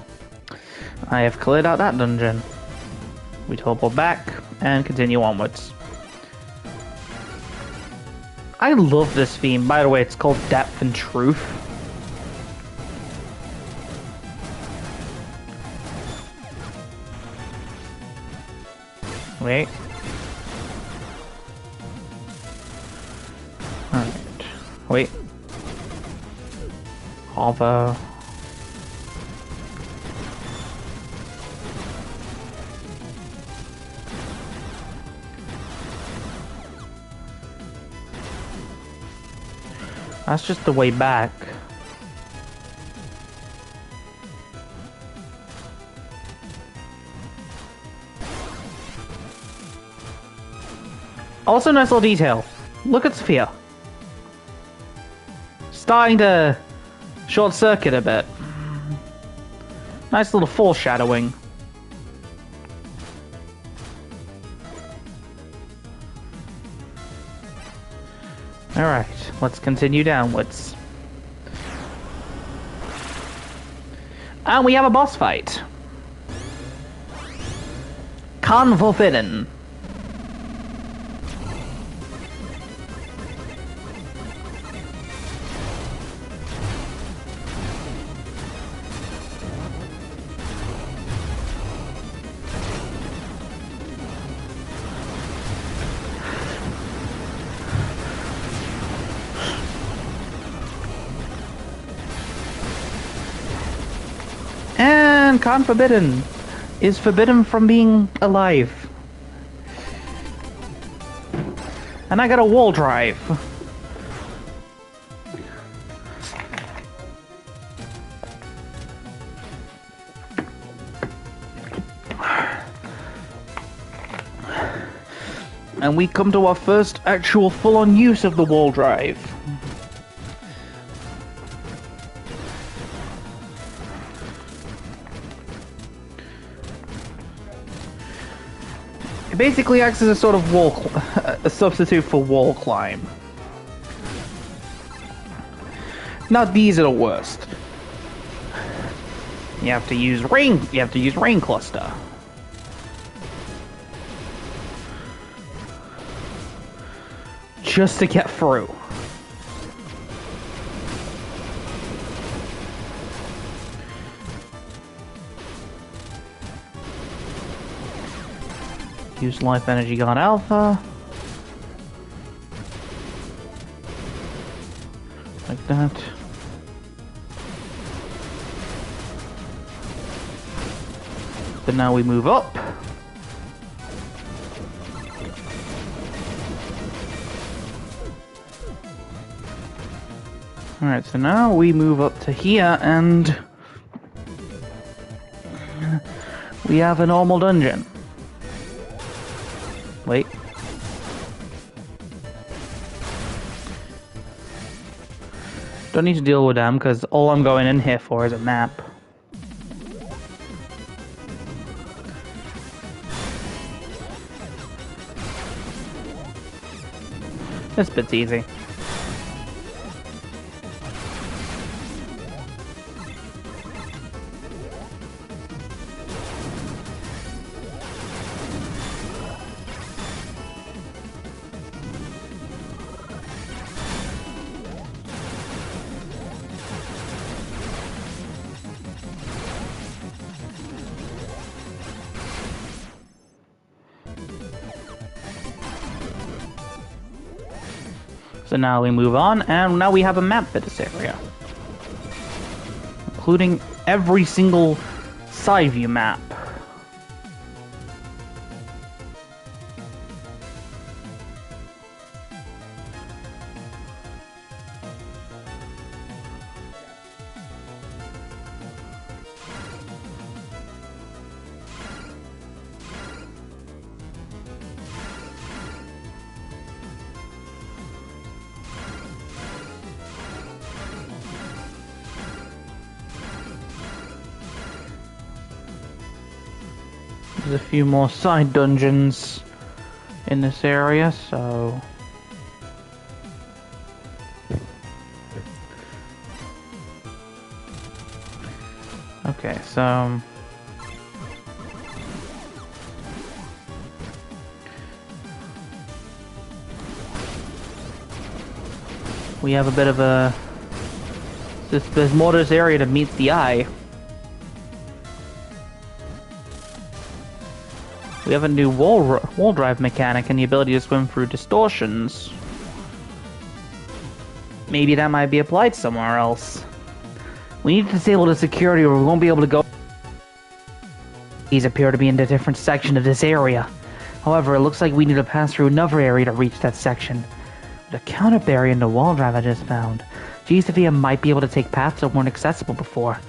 I have cleared out that dungeon. We teleport back and continue onwards. I love this theme. By the way, it's called Depth and Truth. Wait. Alright. Wait. Hover. That's just the way back. Also, nice little detail. Look at Sophia. Starting to short circuit a bit. Nice little foreshadowing. Alright, let's continue downwards. And we have a boss fight. Khan Forbidden. And Khan Forbidden is forbidden from being alive. And I got a wall drive. and we come to our first actual full-on use of the wall drive. It basically acts as a sort of a substitute for wall climb. Now these are the worst. You have to use rain cluster. Just to get through. Use life energy gun alpha. Like that. So now we move up. Alright, so now we move up to here and we have a normal dungeon. Wait. Don't need to deal with them because all I'm going in here for is a map. This bit's easy. So now we move on, and now we have a map for this area. Including every single side view map. There's a few more side dungeons in this area, so... Okay, so... We have a bit of a... There's more to this area to meet the eye. We have a new wall drive mechanic and the ability to swim through distortions. Maybe that might be applied somewhere else. We need to disable the security or we won't be able to go. These appear to be in a different section of this area. However, it looks like we need to pass through another area to reach that section. The counter barrier in the wall drive I just found. Sophia might be able to take paths that weren't accessible before.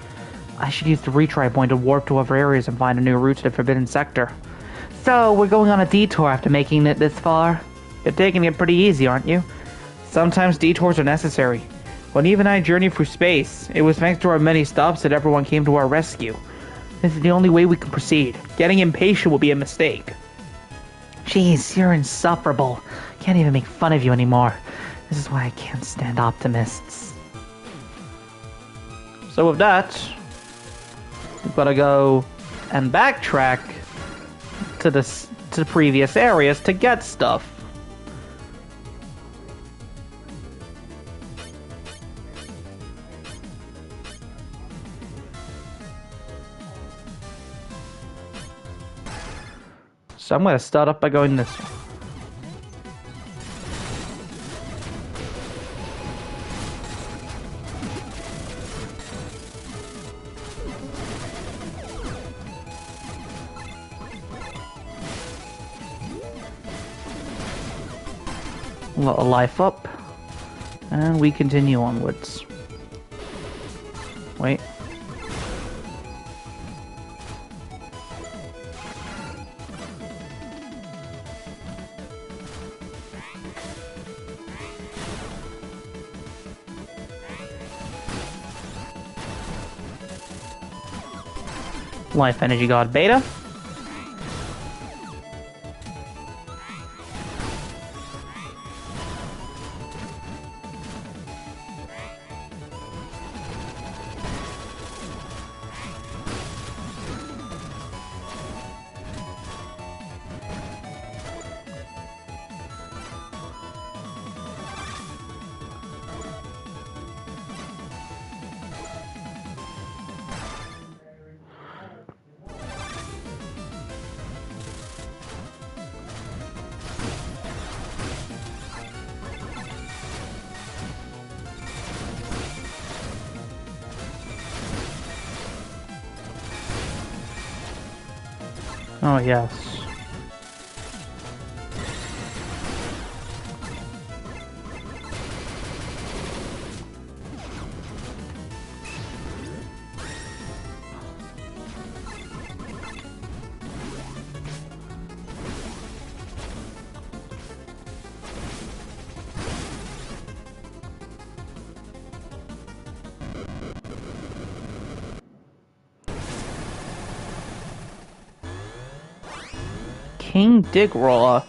I should use the retry point to warp to other areas and find a new route to the forbidden sector. So, we're going on a detour after making it this far. You're taking it pretty easy, aren't you? Sometimes detours are necessary. When Eve and I journeyed through space, it was thanks to our many stops that everyone came to our rescue. This is the only way we can proceed. Getting impatient will be a mistake. Jeez, you're insufferable. Can't even make fun of you anymore. This is why I can't stand optimists. So with that, we've got to go and backtrack to the previous areas to get stuff. So I'm going to start up by going this way. A lot of life up, and we continue onwards. Wait. Life Energy God Beta. Oh, yes. King Digroller.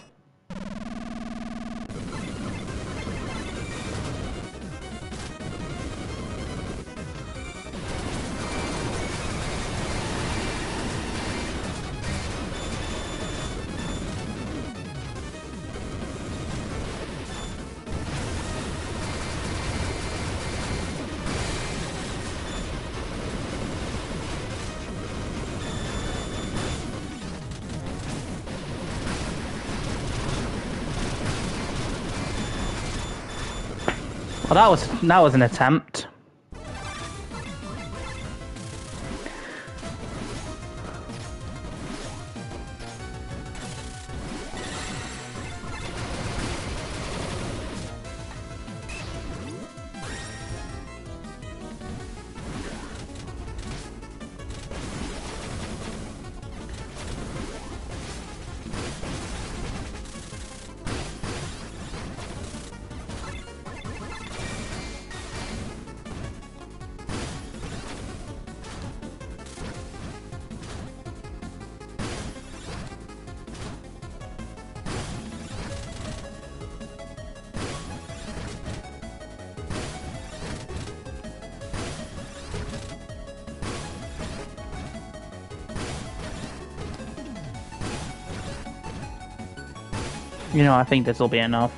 Well, that was an attempt. You know, I think this will be enough.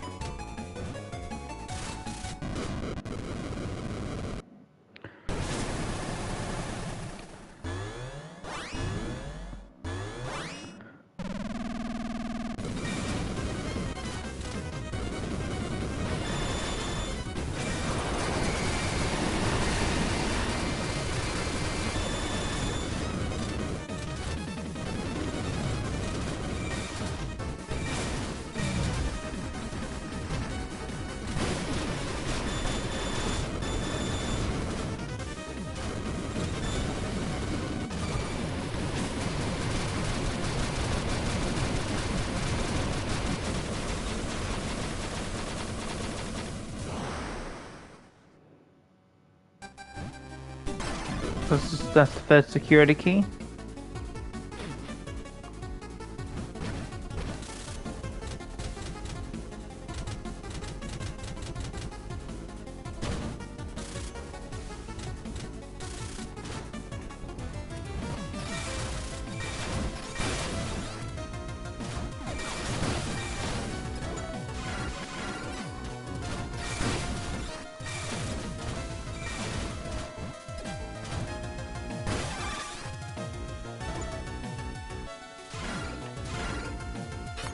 That's the first security key.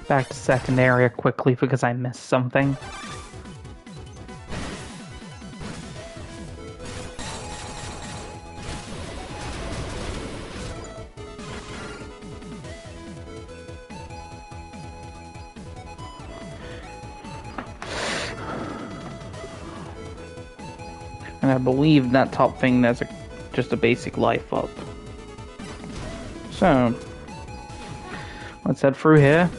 Back to second area quickly because I missed something. And I believe that top thing there's just a basic life up. So, let's head through here.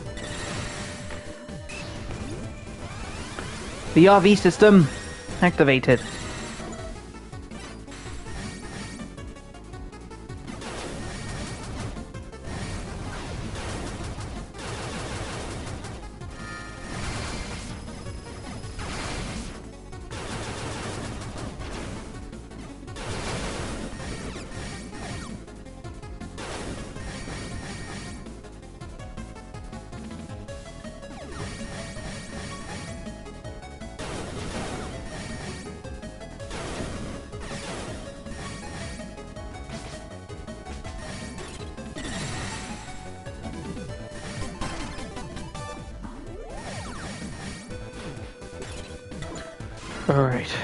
The RV system activated. Alright.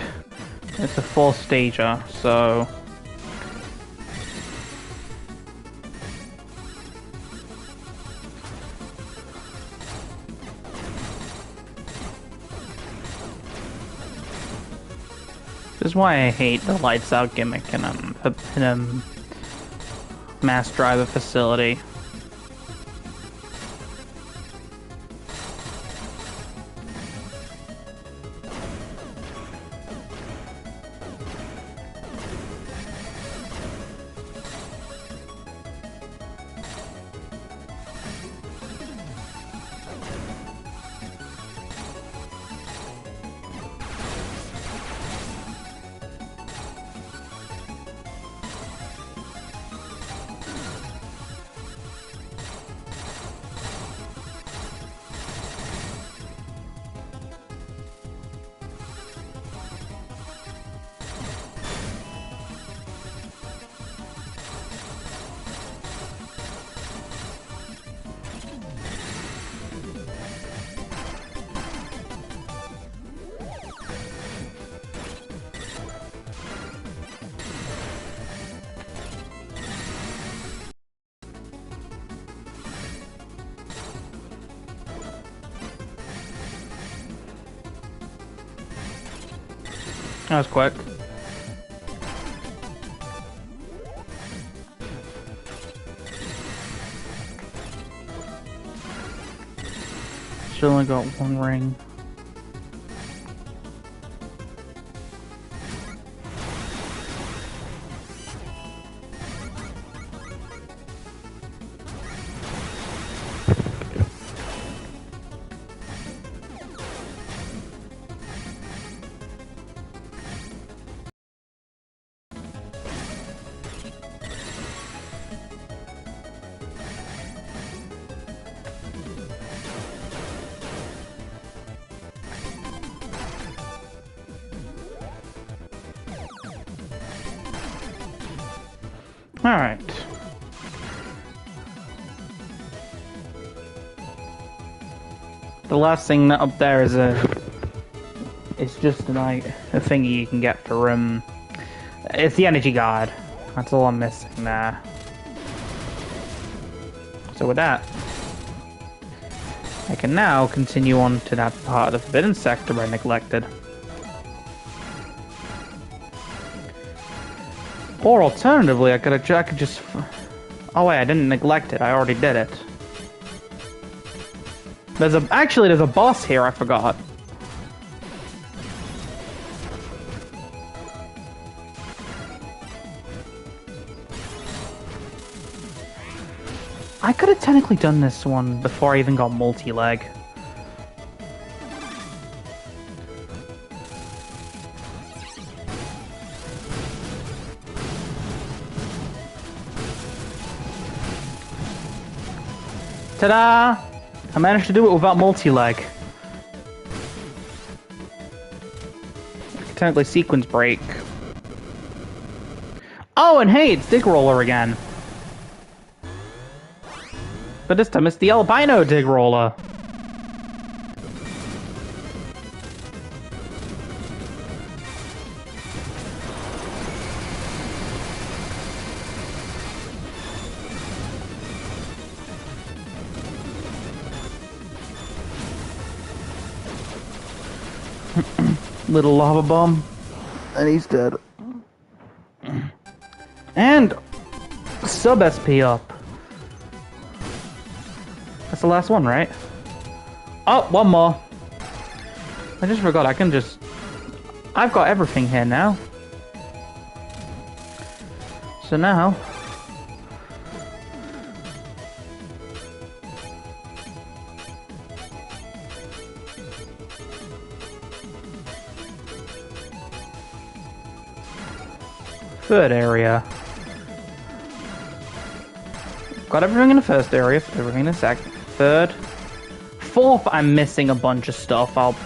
It's a full stager, so... This is why I hate the lights out gimmick in a mass driver facility. That was quick. Still only got one ring. Alright. The last thing up there is it's just a thingy you can get for it's the energy guard. That's all I'm missing there. So with that, I can now continue on to that part of the Forbidden Sector I neglected. Or alternatively, I could just... Oh wait, I didn't neglect it. I already did it. There's a boss here. I forgot. I could have technically done this one before I even got multi-leg. Ta-da! I managed to do it without multi-leg. Technically sequence break. Oh, and hey, it's Dig Roller again. But this time it's the albino Dig Roller. Little lava bomb. And he's dead. And sub SP up. That's the last one, right? Oh, one more. I just forgot, I've got everything here now. So now... Third area. Got everything in the first area, everything in the second, third. Fourth, I'm missing a bunch of stuff. I'll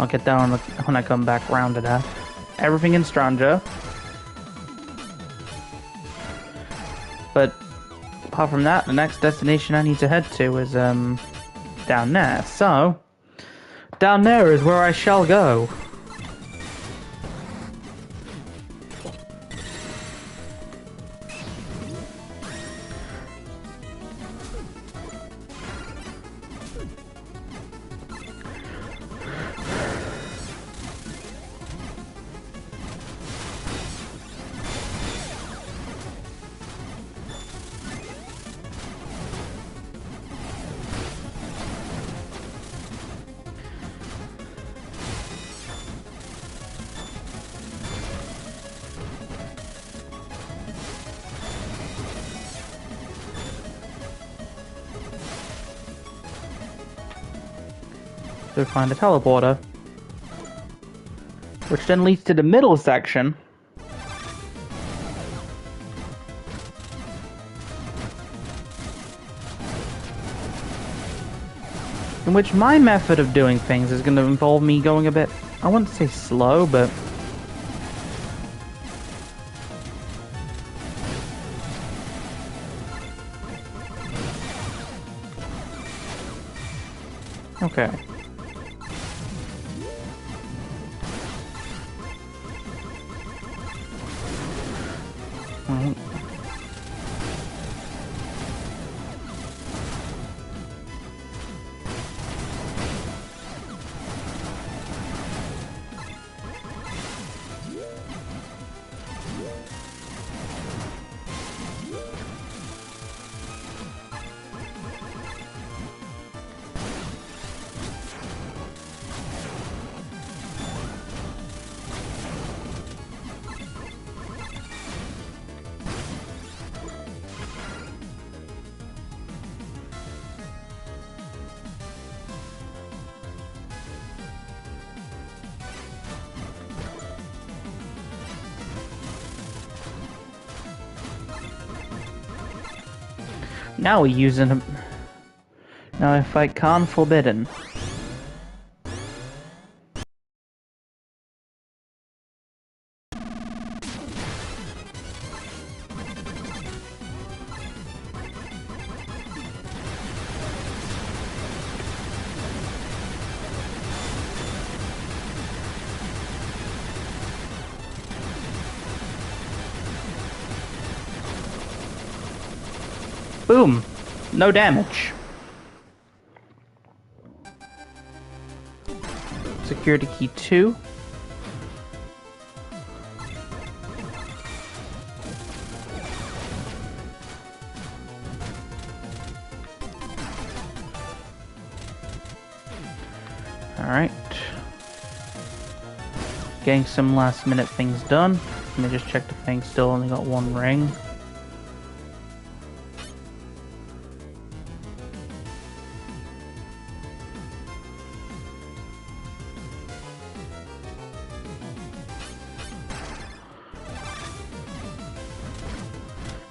get down when I come back round to that. Everything in Stranja. But apart from that, the next destination I need to head to is down there. So down there is where I shall go. to find a teleporter. Which then leads to the middle section. In which my method of doing things is going to involve me going a bit, I wouldn't say slow, but... Okay. Now we're using him. Now I fight Khan Forbidden. Boom! No damage. Security key 2. Alright. Getting some last minute things done. Let me just check the thing, still only got one ring.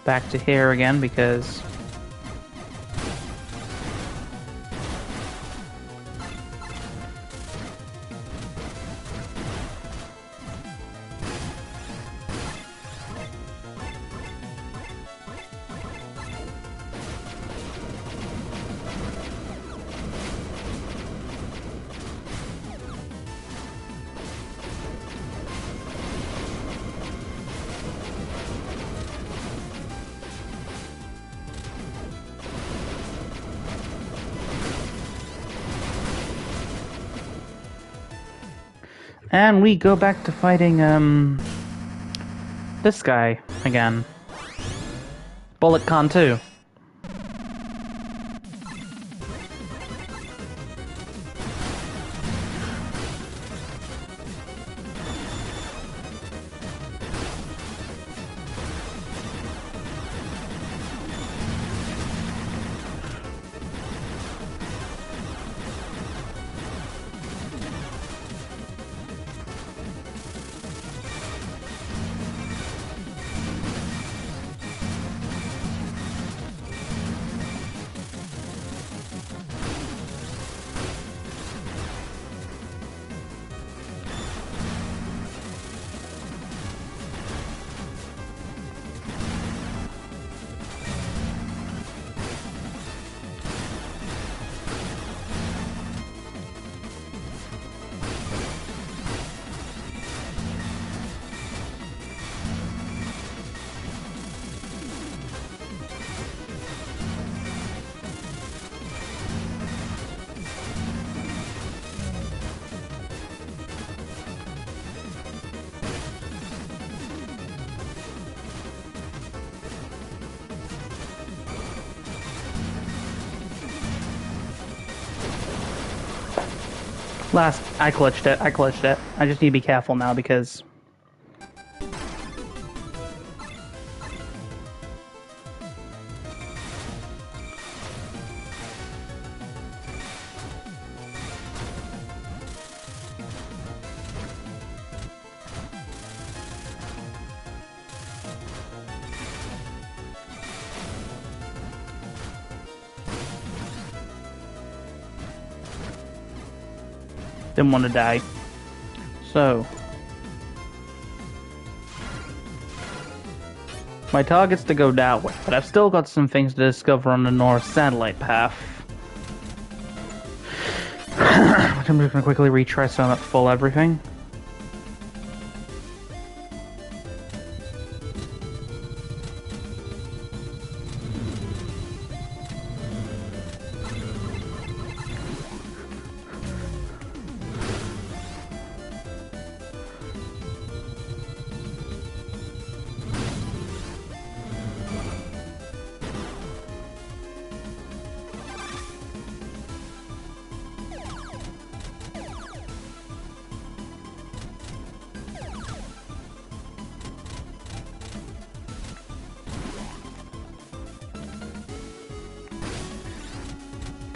Back to here again because and we go back to fighting, this guy again. Bullet Con 2. I clutched it. I just need to be careful now because... Didn't want to die. So, my target's to go that way, but I've still got some things to discover on the north satellite path. I'm just gonna quickly retry some at full everything.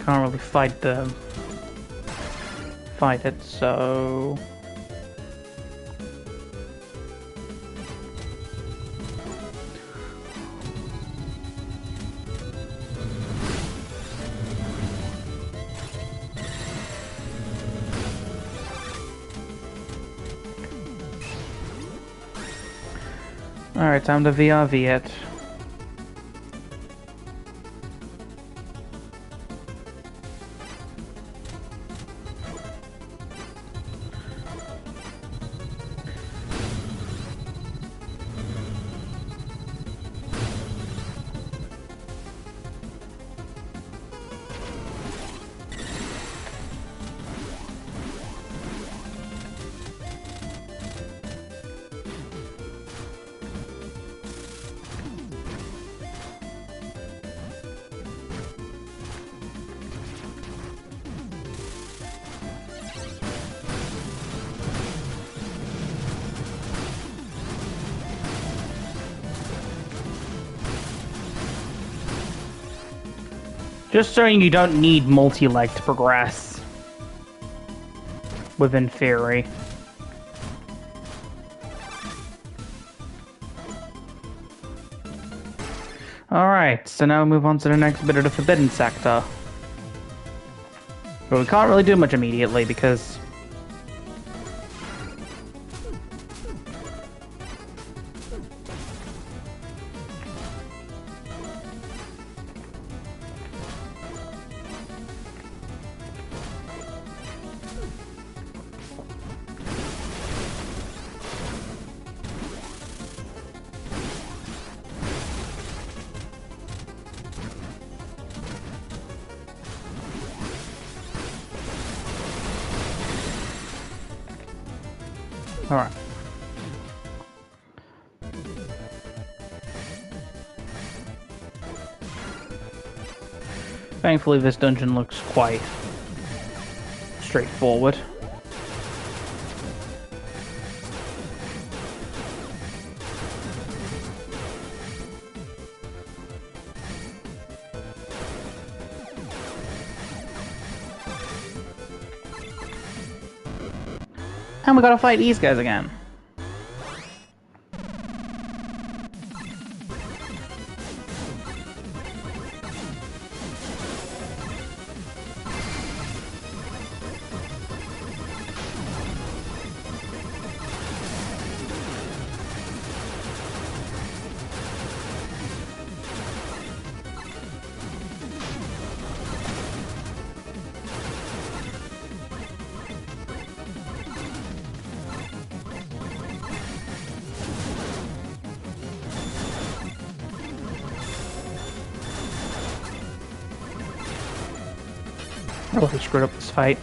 Can't really fight it, so alright, time to VRV it. Just so you don't need multi-leg to progress. Within theory. Alright, so now we move on to the next bit of the Forbidden Sector. But we can't really do much immediately because... Alright. Thankfully, this dungeon looks quite straightforward. And we gotta fight these guys again. Oh, he screwed up this fight.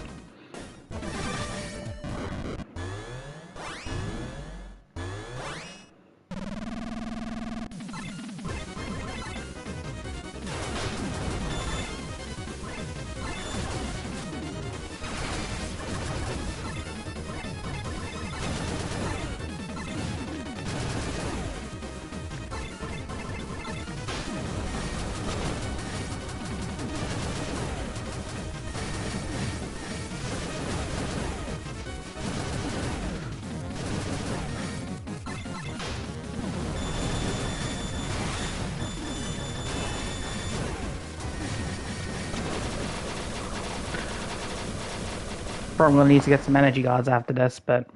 Probably gonna need to get some energy guards after this, but...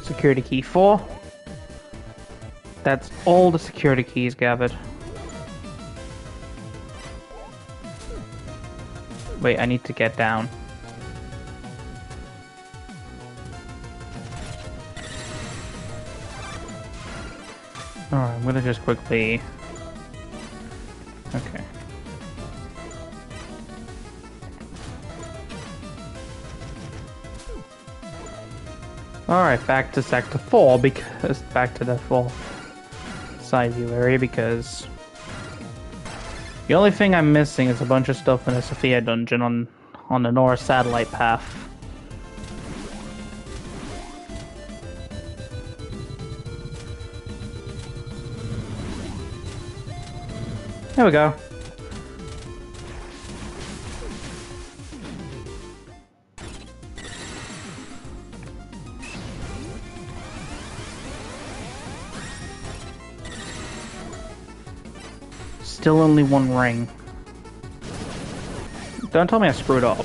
Security key 4. That's all the security keys gathered. Wait, I need to get down. Alright, I'm gonna just quickly... Okay. Alright, back to Sector 4, because... Back to the full side view area, because... The only thing I'm missing is a bunch of stuff in the Sophia dungeon on the North satellite path. There we go. Still only one ring. Don't tell me I screwed up.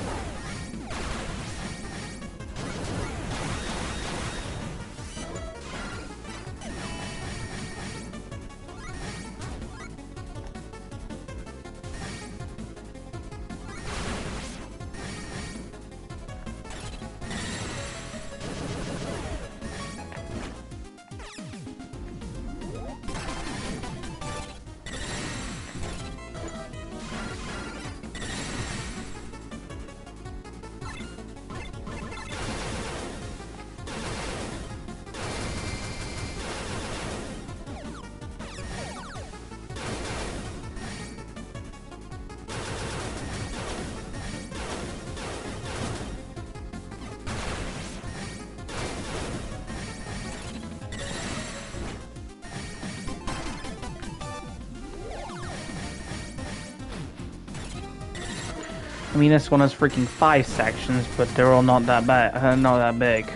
I mean, this one has freaking 5 sections, but they're all not that not that big.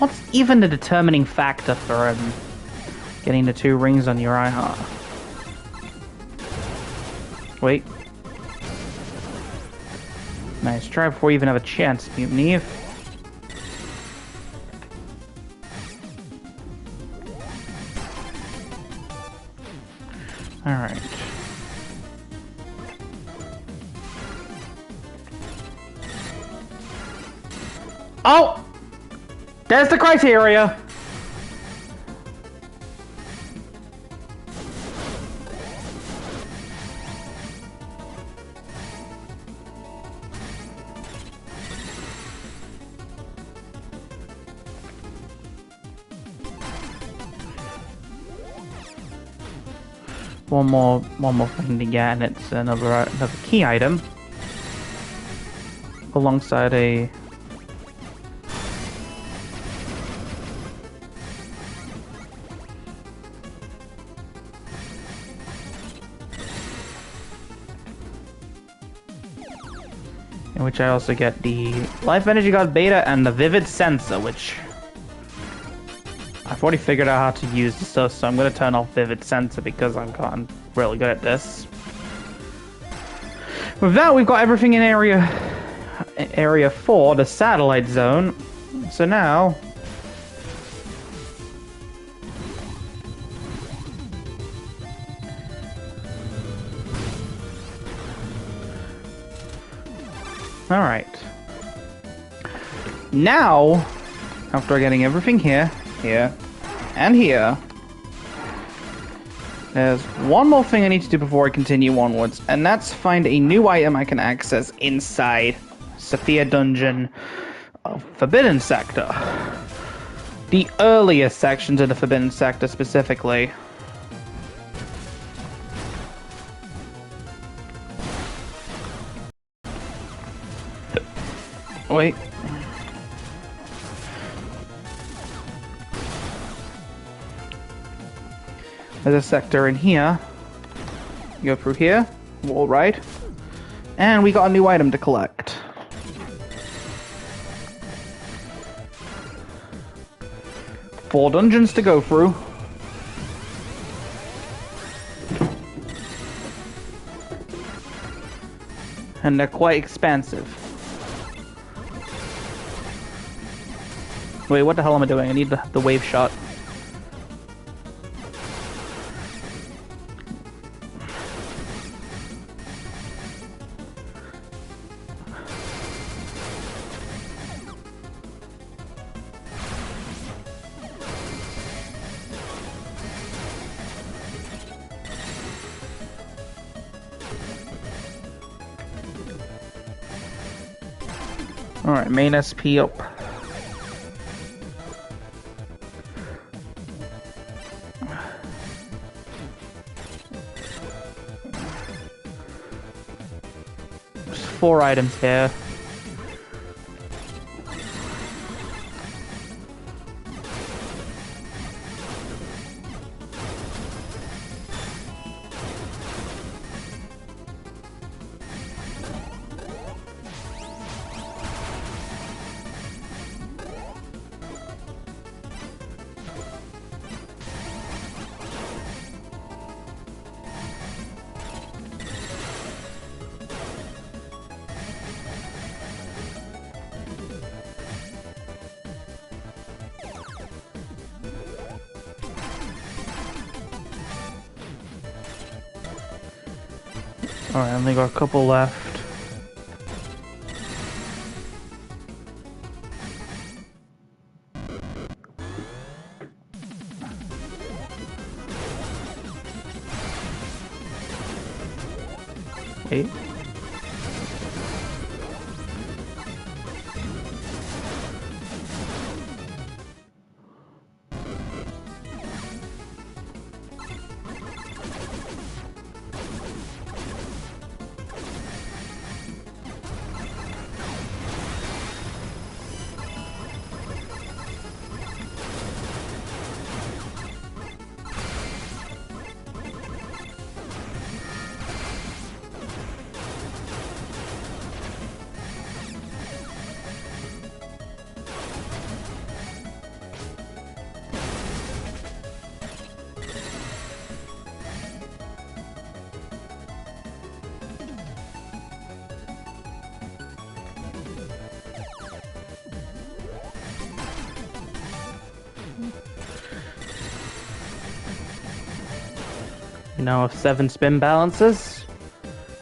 What's even the determining factor for getting the 2 rings on your eye heart? Wait. Nice try before you even have a chance, Mutant Eve. Alright. Oh! There's the criteria! One more thing to get, and it's another key item alongside a in which I also get the Life Energy God Beta and the Vivid Sensor, which I've already figured out how to use the stuff, so I'm going to turn off Vivid Sensor because I've gotten really good at this. With that, we've got everything in Area 4, the Satellite Zone. So now... Alright. Now, after getting everything here, and here, there's one more thing I need to do before I continue onwards, and that's find a new item I can access inside Sophia Dungeon of Forbidden Sector. The earliest sections of the Forbidden Sector specifically. Wait. There's a sector in here. You go through here. Wall right. And we got a new item to collect. Four dungeons to go through. and they're quite expansive. Wait, what the hell am I doing? I need the wave shot. Alright, main SP up. There's 4 items here. Alright, I only got a couple left. Wait. We now have 7 spin balances,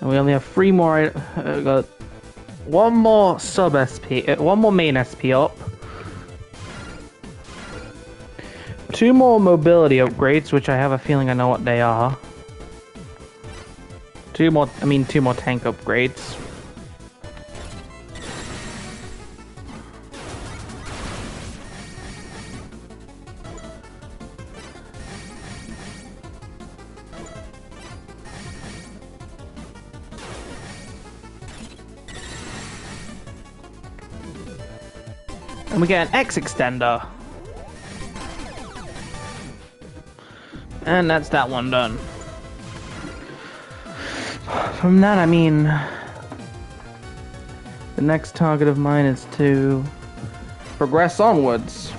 and we only have 3 more. Got 1 more sub SP, 1 more main SP up, 2 more mobility upgrades, which I have a feeling I know what they are. 2 more tank upgrades. And we get an X extender. And that's that one done. From that, I mean, the next target of mine is to progress onwards.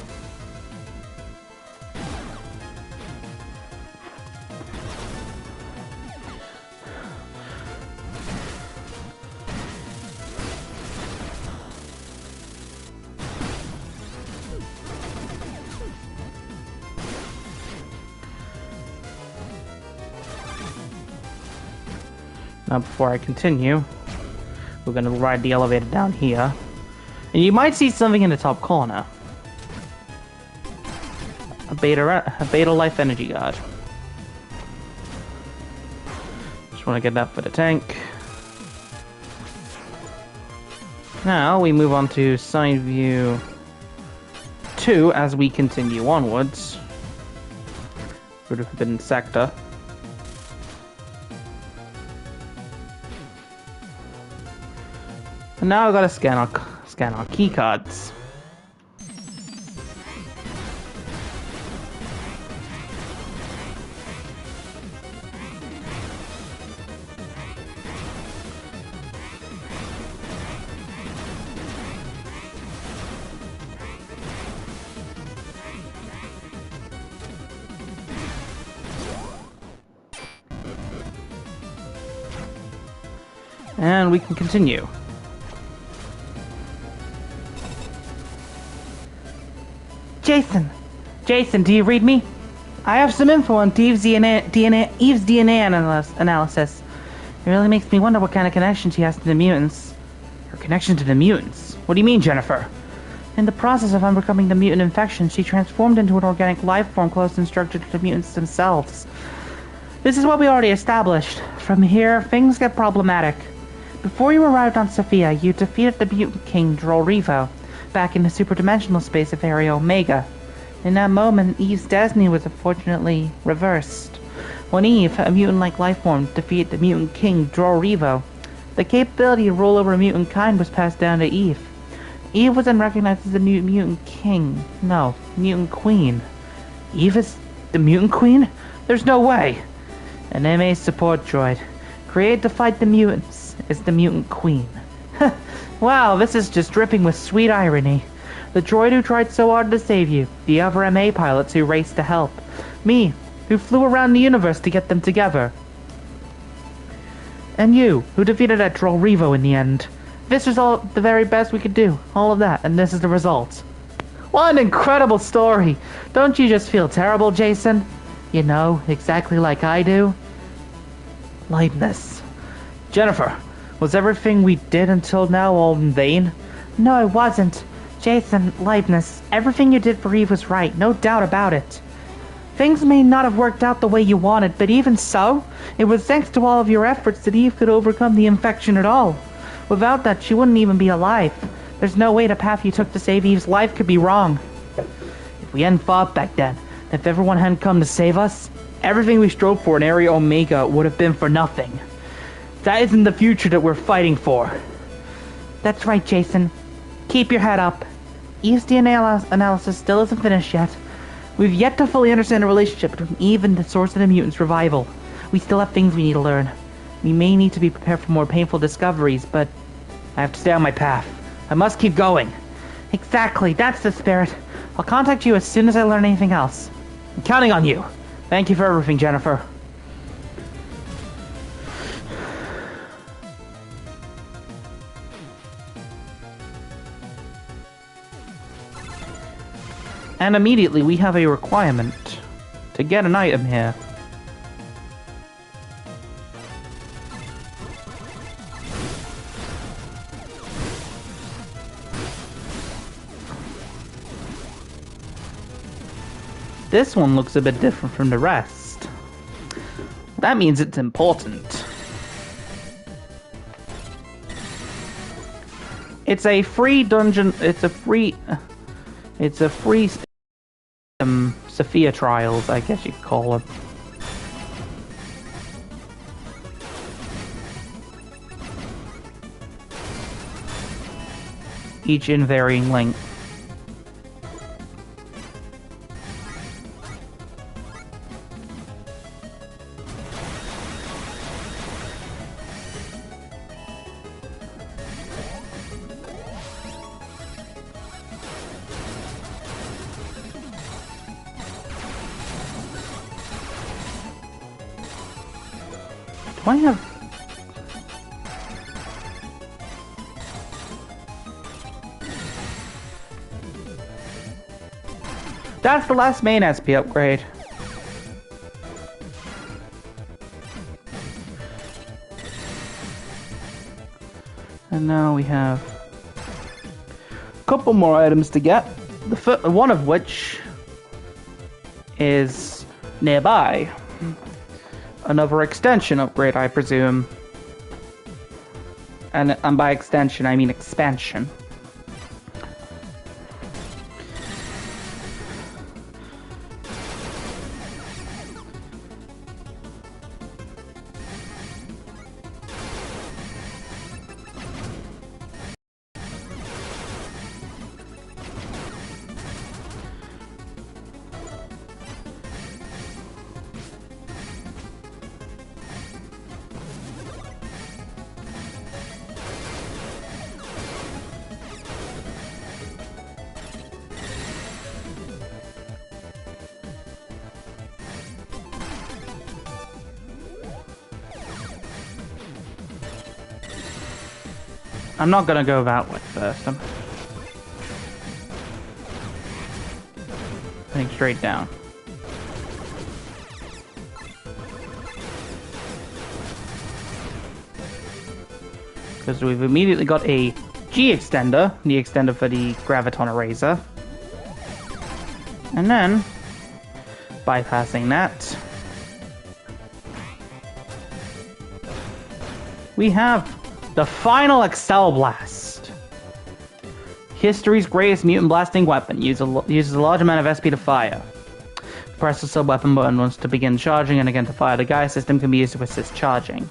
Now, before I continue, we're going to ride the elevator down here. And you might see something in the top corner. A beta life energy guard. Just want to get that for the tank. Now, we move on to side view 2 as we continue onwards through the Forbidden Sector. And now I've got to scan our key cards. And we can continue. Jason, do you read me? I have some info on Eve's DNA analysis. It really makes me wonder what kind of connection she has to the mutants. Her connection to the mutants? What do you mean, Jennifer? In the process of overcoming the mutant infection, she transformed into an organic life form close in structure to the mutants themselves. This is what we already established. From here, things get problematic. Before you arrived on Sophia, you defeated the mutant king Revo back in the superdimensional space of Area Omega. In that moment, Eve's destiny was unfortunately reversed. When Eve, a mutant-like life form, defeated the mutant king Revo, the capability to rule over mutant kind was passed down to Eve. Eve was then recognized as the new mutant mutant queen. Eve is the mutant queen? There's no way! An MA support droid, created to fight the mutants, is the mutant queen. Wow, this is just dripping with sweet irony. The droid who tried so hard to save you, the other MA pilots who raced to help, me, who flew around the universe to get them together, and you, who defeated that troll Revo in the end. This was all the very best we could do, all of that, and this is the result. What an incredible story! Don't you just feel terrible, Jason? You know, exactly like I do. Leibniz. Jennifer, was everything we did until now all in vain? No, it wasn't. Jason, Leibniz, everything you did for Eve was right, no doubt about it. Things may not have worked out the way you wanted, but even so, it was thanks to all of your efforts that Eve could overcome the infection at all. Without that, she wouldn't even be alive. There's no way the path you took to save Eve's life could be wrong. If we hadn't fought back then, if everyone hadn't come to save us, everything we strove for in Area Omega would have been for nothing. That isn't the future that we're fighting for. That's right, Jason. Keep your head up. Eve's DNA analysis still isn't finished yet. We've yet to fully understand the relationship between Eve and the source of the mutants' revival. We still have things we need to learn. We may need to be prepared for more painful discoveries, but I have to stay on my path. I must keep going. Exactly, that's the spirit. I'll contact you as soon as I learn anything else. I'm counting on you. Thank you for everything, Jennifer. And immediately we have a requirement to get an item here. This one looks a bit different from the rest. That means it's important. It's a free dungeon. It's a free Sophia trials, I guess you could call them. Each in varying length. Do I have... That's the last main SP upgrade. And now we have a couple more items to get. One of which is nearby. Another extension upgrade, I presume. And by extension, I mean expansion. I'm not gonna go that way first. I'm heading straight down. Because we've immediately got a G extender, the extender for the graviton eraser. And then, bypassing that, we have the final Excel Blast. History's greatest mutant blasting weapon. Uses a large amount of SP to fire. Press the sub-weapon button once to begin charging and again to fire. The Gaia system can be used to assist charging.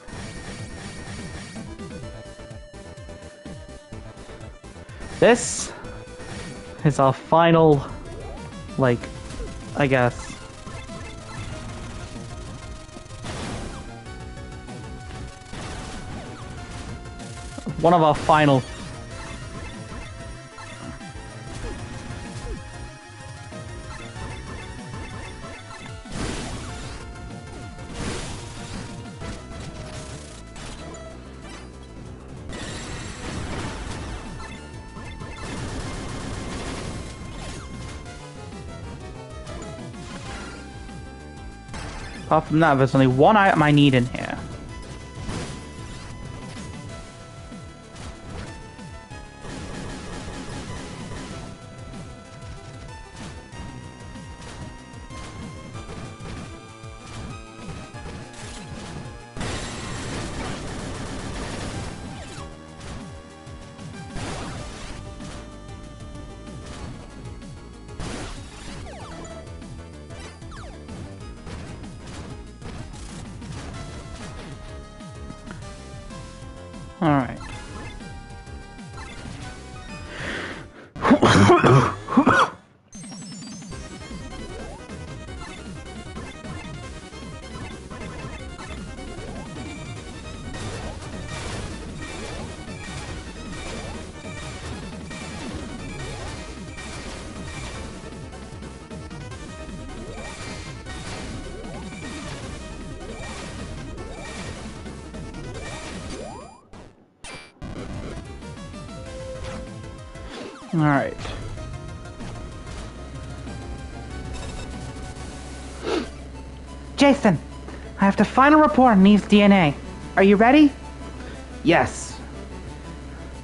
This is our final, like, I guess, one of our final apart from that, there's only one item I need in here. Alright. Alright. Jason, I have the final report on Eve's DNA. Are you ready? Yes.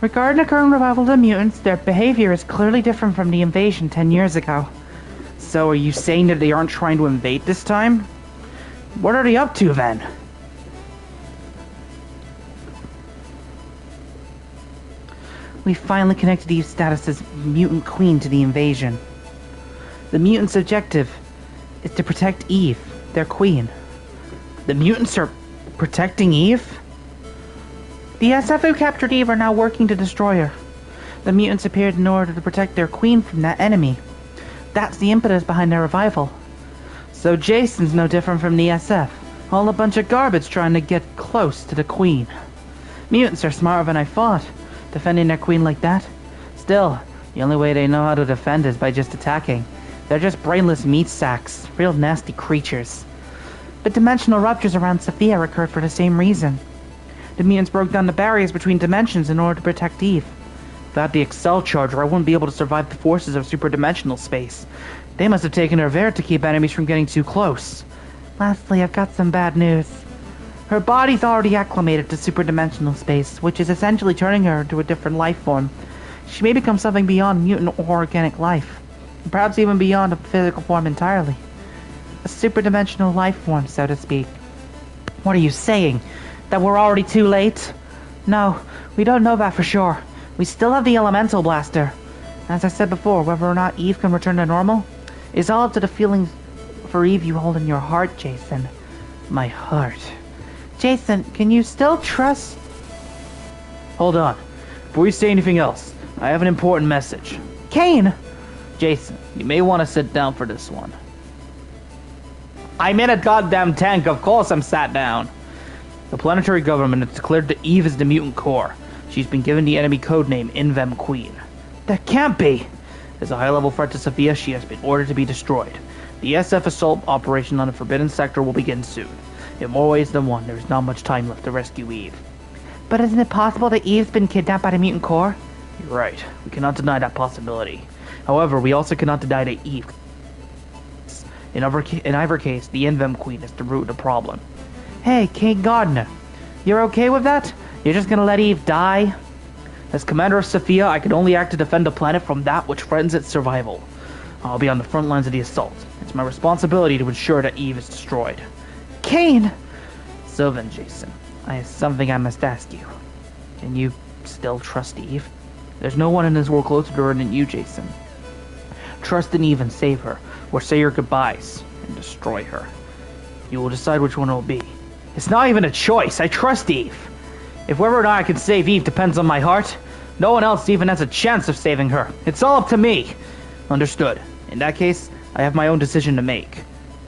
Regarding the current revival of the mutants, their behavior is clearly different from the invasion 10 years ago. So are you saying that they aren't trying to invade this time? What are they up to then? We finally connected Eve's status as mutant queen to the invasion. The mutants' objective is to protect Eve, their queen. The mutants are protecting Eve? The SF who captured Eve are now working to destroy her. The mutants appeared in order to protect their queen from that enemy. That's the impetus behind their revival. So Jason's no different from the SF. All a bunch of garbage trying to get close to the queen. Mutants are smarter than I thought, defending their queen like that. Still, the only way they know how to defend is by just attacking. They're just brainless meat sacks, real nasty creatures. The dimensional ruptures around Sophia occurred for the same reason. The mutants broke down the barriers between dimensions in order to protect Eve. Without the Excel Charger, I wouldn't be able to survive the forces of superdimensional space. They must have taken her there to keep enemies from getting too close. Lastly, I've got some bad news. Her body's already acclimated to superdimensional space, which is essentially turning her into a different life form. She may become something beyond mutant or organic life, perhaps even beyond a physical form entirely. A superdimensional life form, so to speak. What are you saying? That we're already too late? No, we don't know that for sure. We still have the elemental blaster. As I said before, whether or not Eve can return to normal is all up to the feelings for Eve you hold in your heart, Jason. My heart. Jason, can you still trust... Hold on. Before you say anything else, I have an important message. Kane! Jason, you may want to sit down for this one. I'm in a goddamn tank, of course I'm sat down. The planetary government has declared that Eve is the mutant core. She's been given the enemy codename Invem Queen. That can't be! As a high-level threat to Sophia, she has been ordered to be destroyed. The SF assault operation on the Forbidden Sector will begin soon. In more ways than one, there is not much time left to rescue Eve. But isn't it possible that Eve's been kidnapped by the mutant core? You're right. We cannot deny that possibility. However, we also cannot deny that Eve. In either case, the Invem Queen is the root of the problem. Hey, King Gardner. You're okay with that? You're just gonna let Eve die? As commander of Sophia, I can only act to defend the planet from that which threatens its survival. I'll be on the front lines of the assault. It's my responsibility to ensure that Eve is destroyed. Kane! So then, Jason, I have something I must ask you. Can you still trust Eve? There's no one in this world closer to her than you, Jason. Trust in Eve and save her, or say your goodbyes and destroy her. You will decide which one it will be. It's not even a choice. I trust Eve. If whether or not I can save Eve depends on my heart, no one else even has a chance of saving her. It's all up to me. Understood. In that case, I have my own decision to make.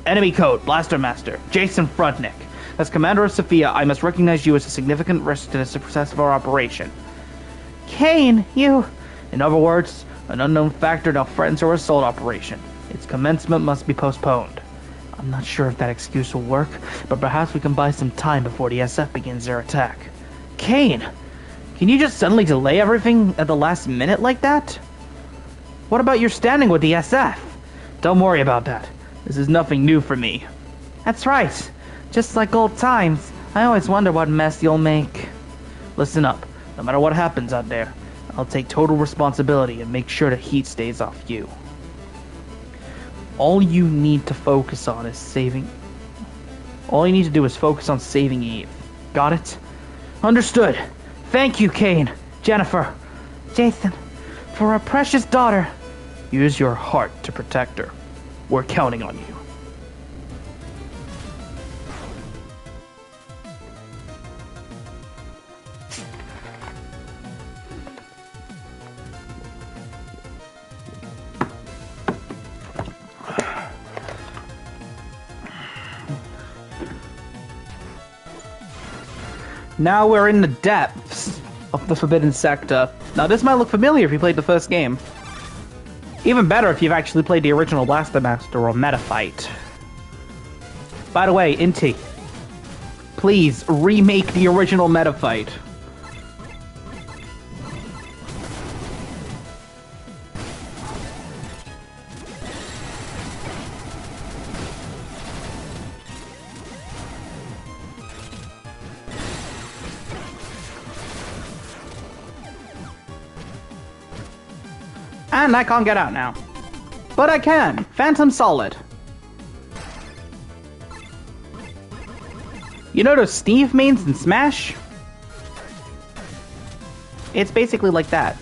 Enemy code, Blaster Master, Jason Frontnick. As commander of Sophia, I must recognize you as a significant risk to the success of our operation. Kane, you... In other words, an unknown factor now threatens our assault operation. Its commencement must be postponed. I'm not sure if that excuse will work, but perhaps we can buy some time before the SF begins their attack. Kane, can you just suddenly delay everything at the last minute like that? What about your standing with the SF? Don't worry about that. This is nothing new for me. That's right. Just like old times, I always wonder what mess you'll make. Listen up. No matter what happens out there, I'll take total responsibility and make sure the heat stays off you. All you need to focus on is saving... All you need to do is focus on saving Eve. Got it? Understood. Thank you, Kane. Jennifer. Jason. For our precious daughter. Use your heart to protect her. We're counting on you. Now we're in the depths of the Forbidden Sector. Now this might look familiar if you played the first game. Even better if you've actually played the original Blaster Master or Metafight. By the way, Inti, please remake the original Metafight. And I can't get out now. But I can. Phantom Solid. You know those Steve mains in Smash? It's basically like that.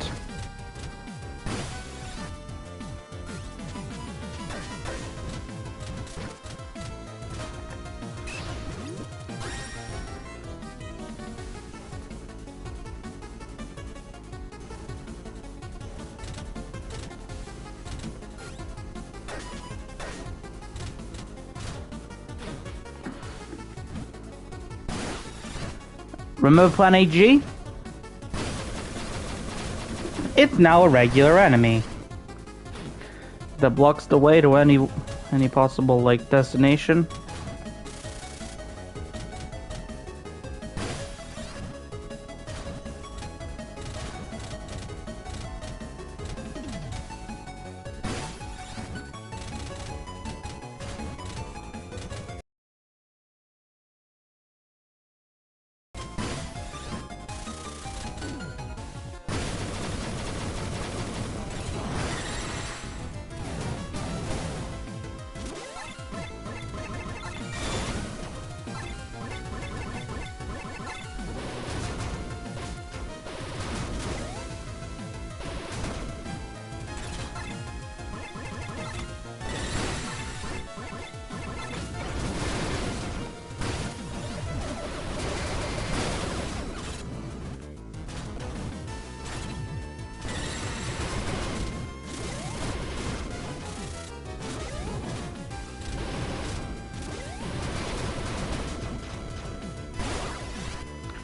Remove Plan AG. It's now a regular enemy that blocks the way to any possible like destination.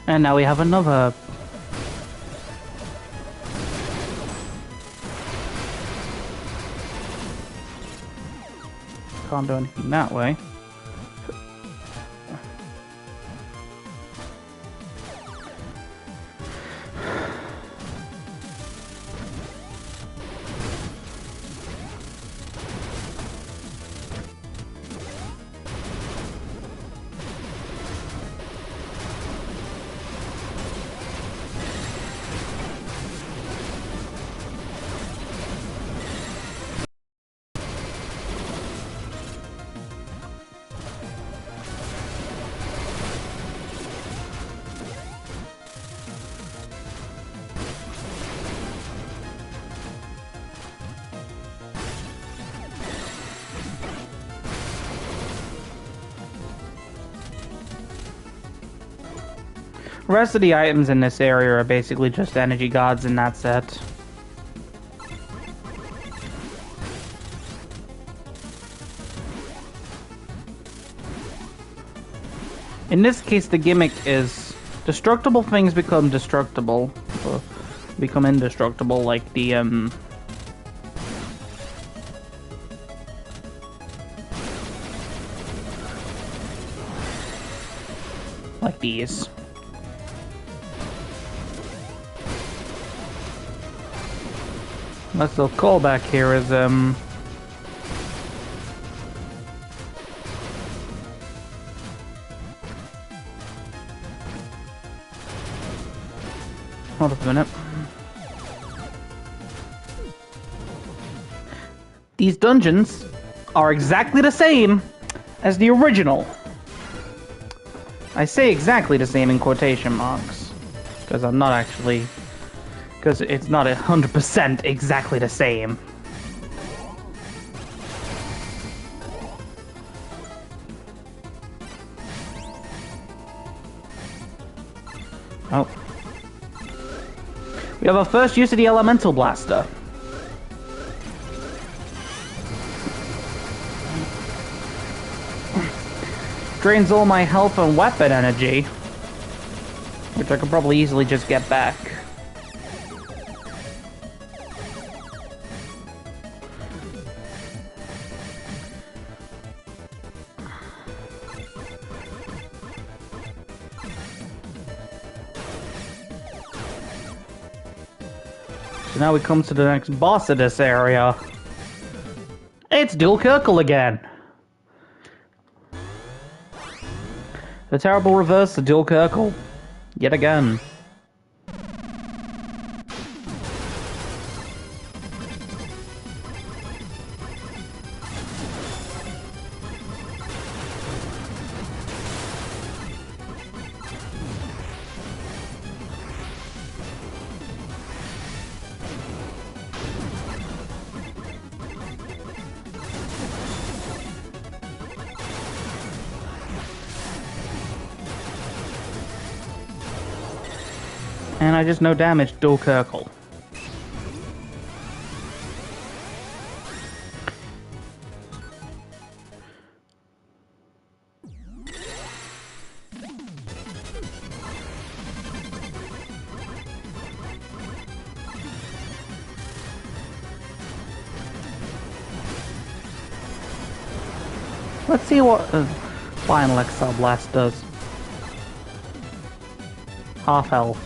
And now we have another. Can't do anything that way. The rest of the items in this area are basically just energy gods, and that's it. In this case, the gimmick is destructible things become destructible, or become indestructible, like the like these. Let's little callback here is hold up a minute. These dungeons are exactly the same as the original. I say exactly the same in quotation marks, because I'm not actually, because it's not 100% exactly the same. Oh. We have our first use of the elemental blaster. Drains all my health and weapon energy, which I could probably easily just get back. So now we come to the next boss of this area. It's Dual Kirkle again. The terrible reverse of Dual Kirkle. Yet again. And I just no damage Dual Kirkle. Let's see what Final Exile Blast does. Half health.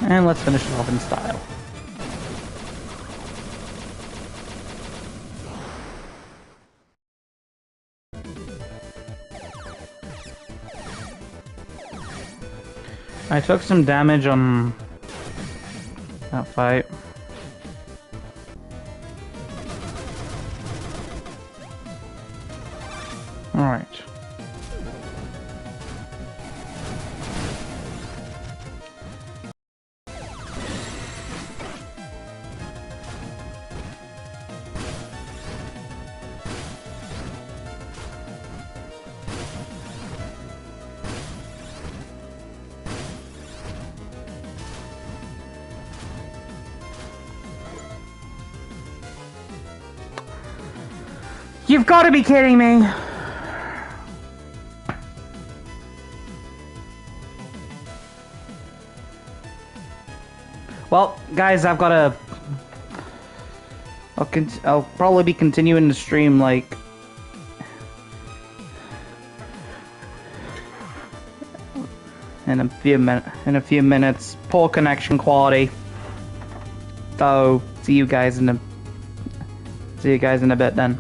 And let's finish it off in style. I took some damage on that fight. Alright. You've got to be kidding me! Well, guys, I've got to... I'll probably be continuing the stream, like... in a few minutes. Poor connection quality. So, see you guys in a bit then.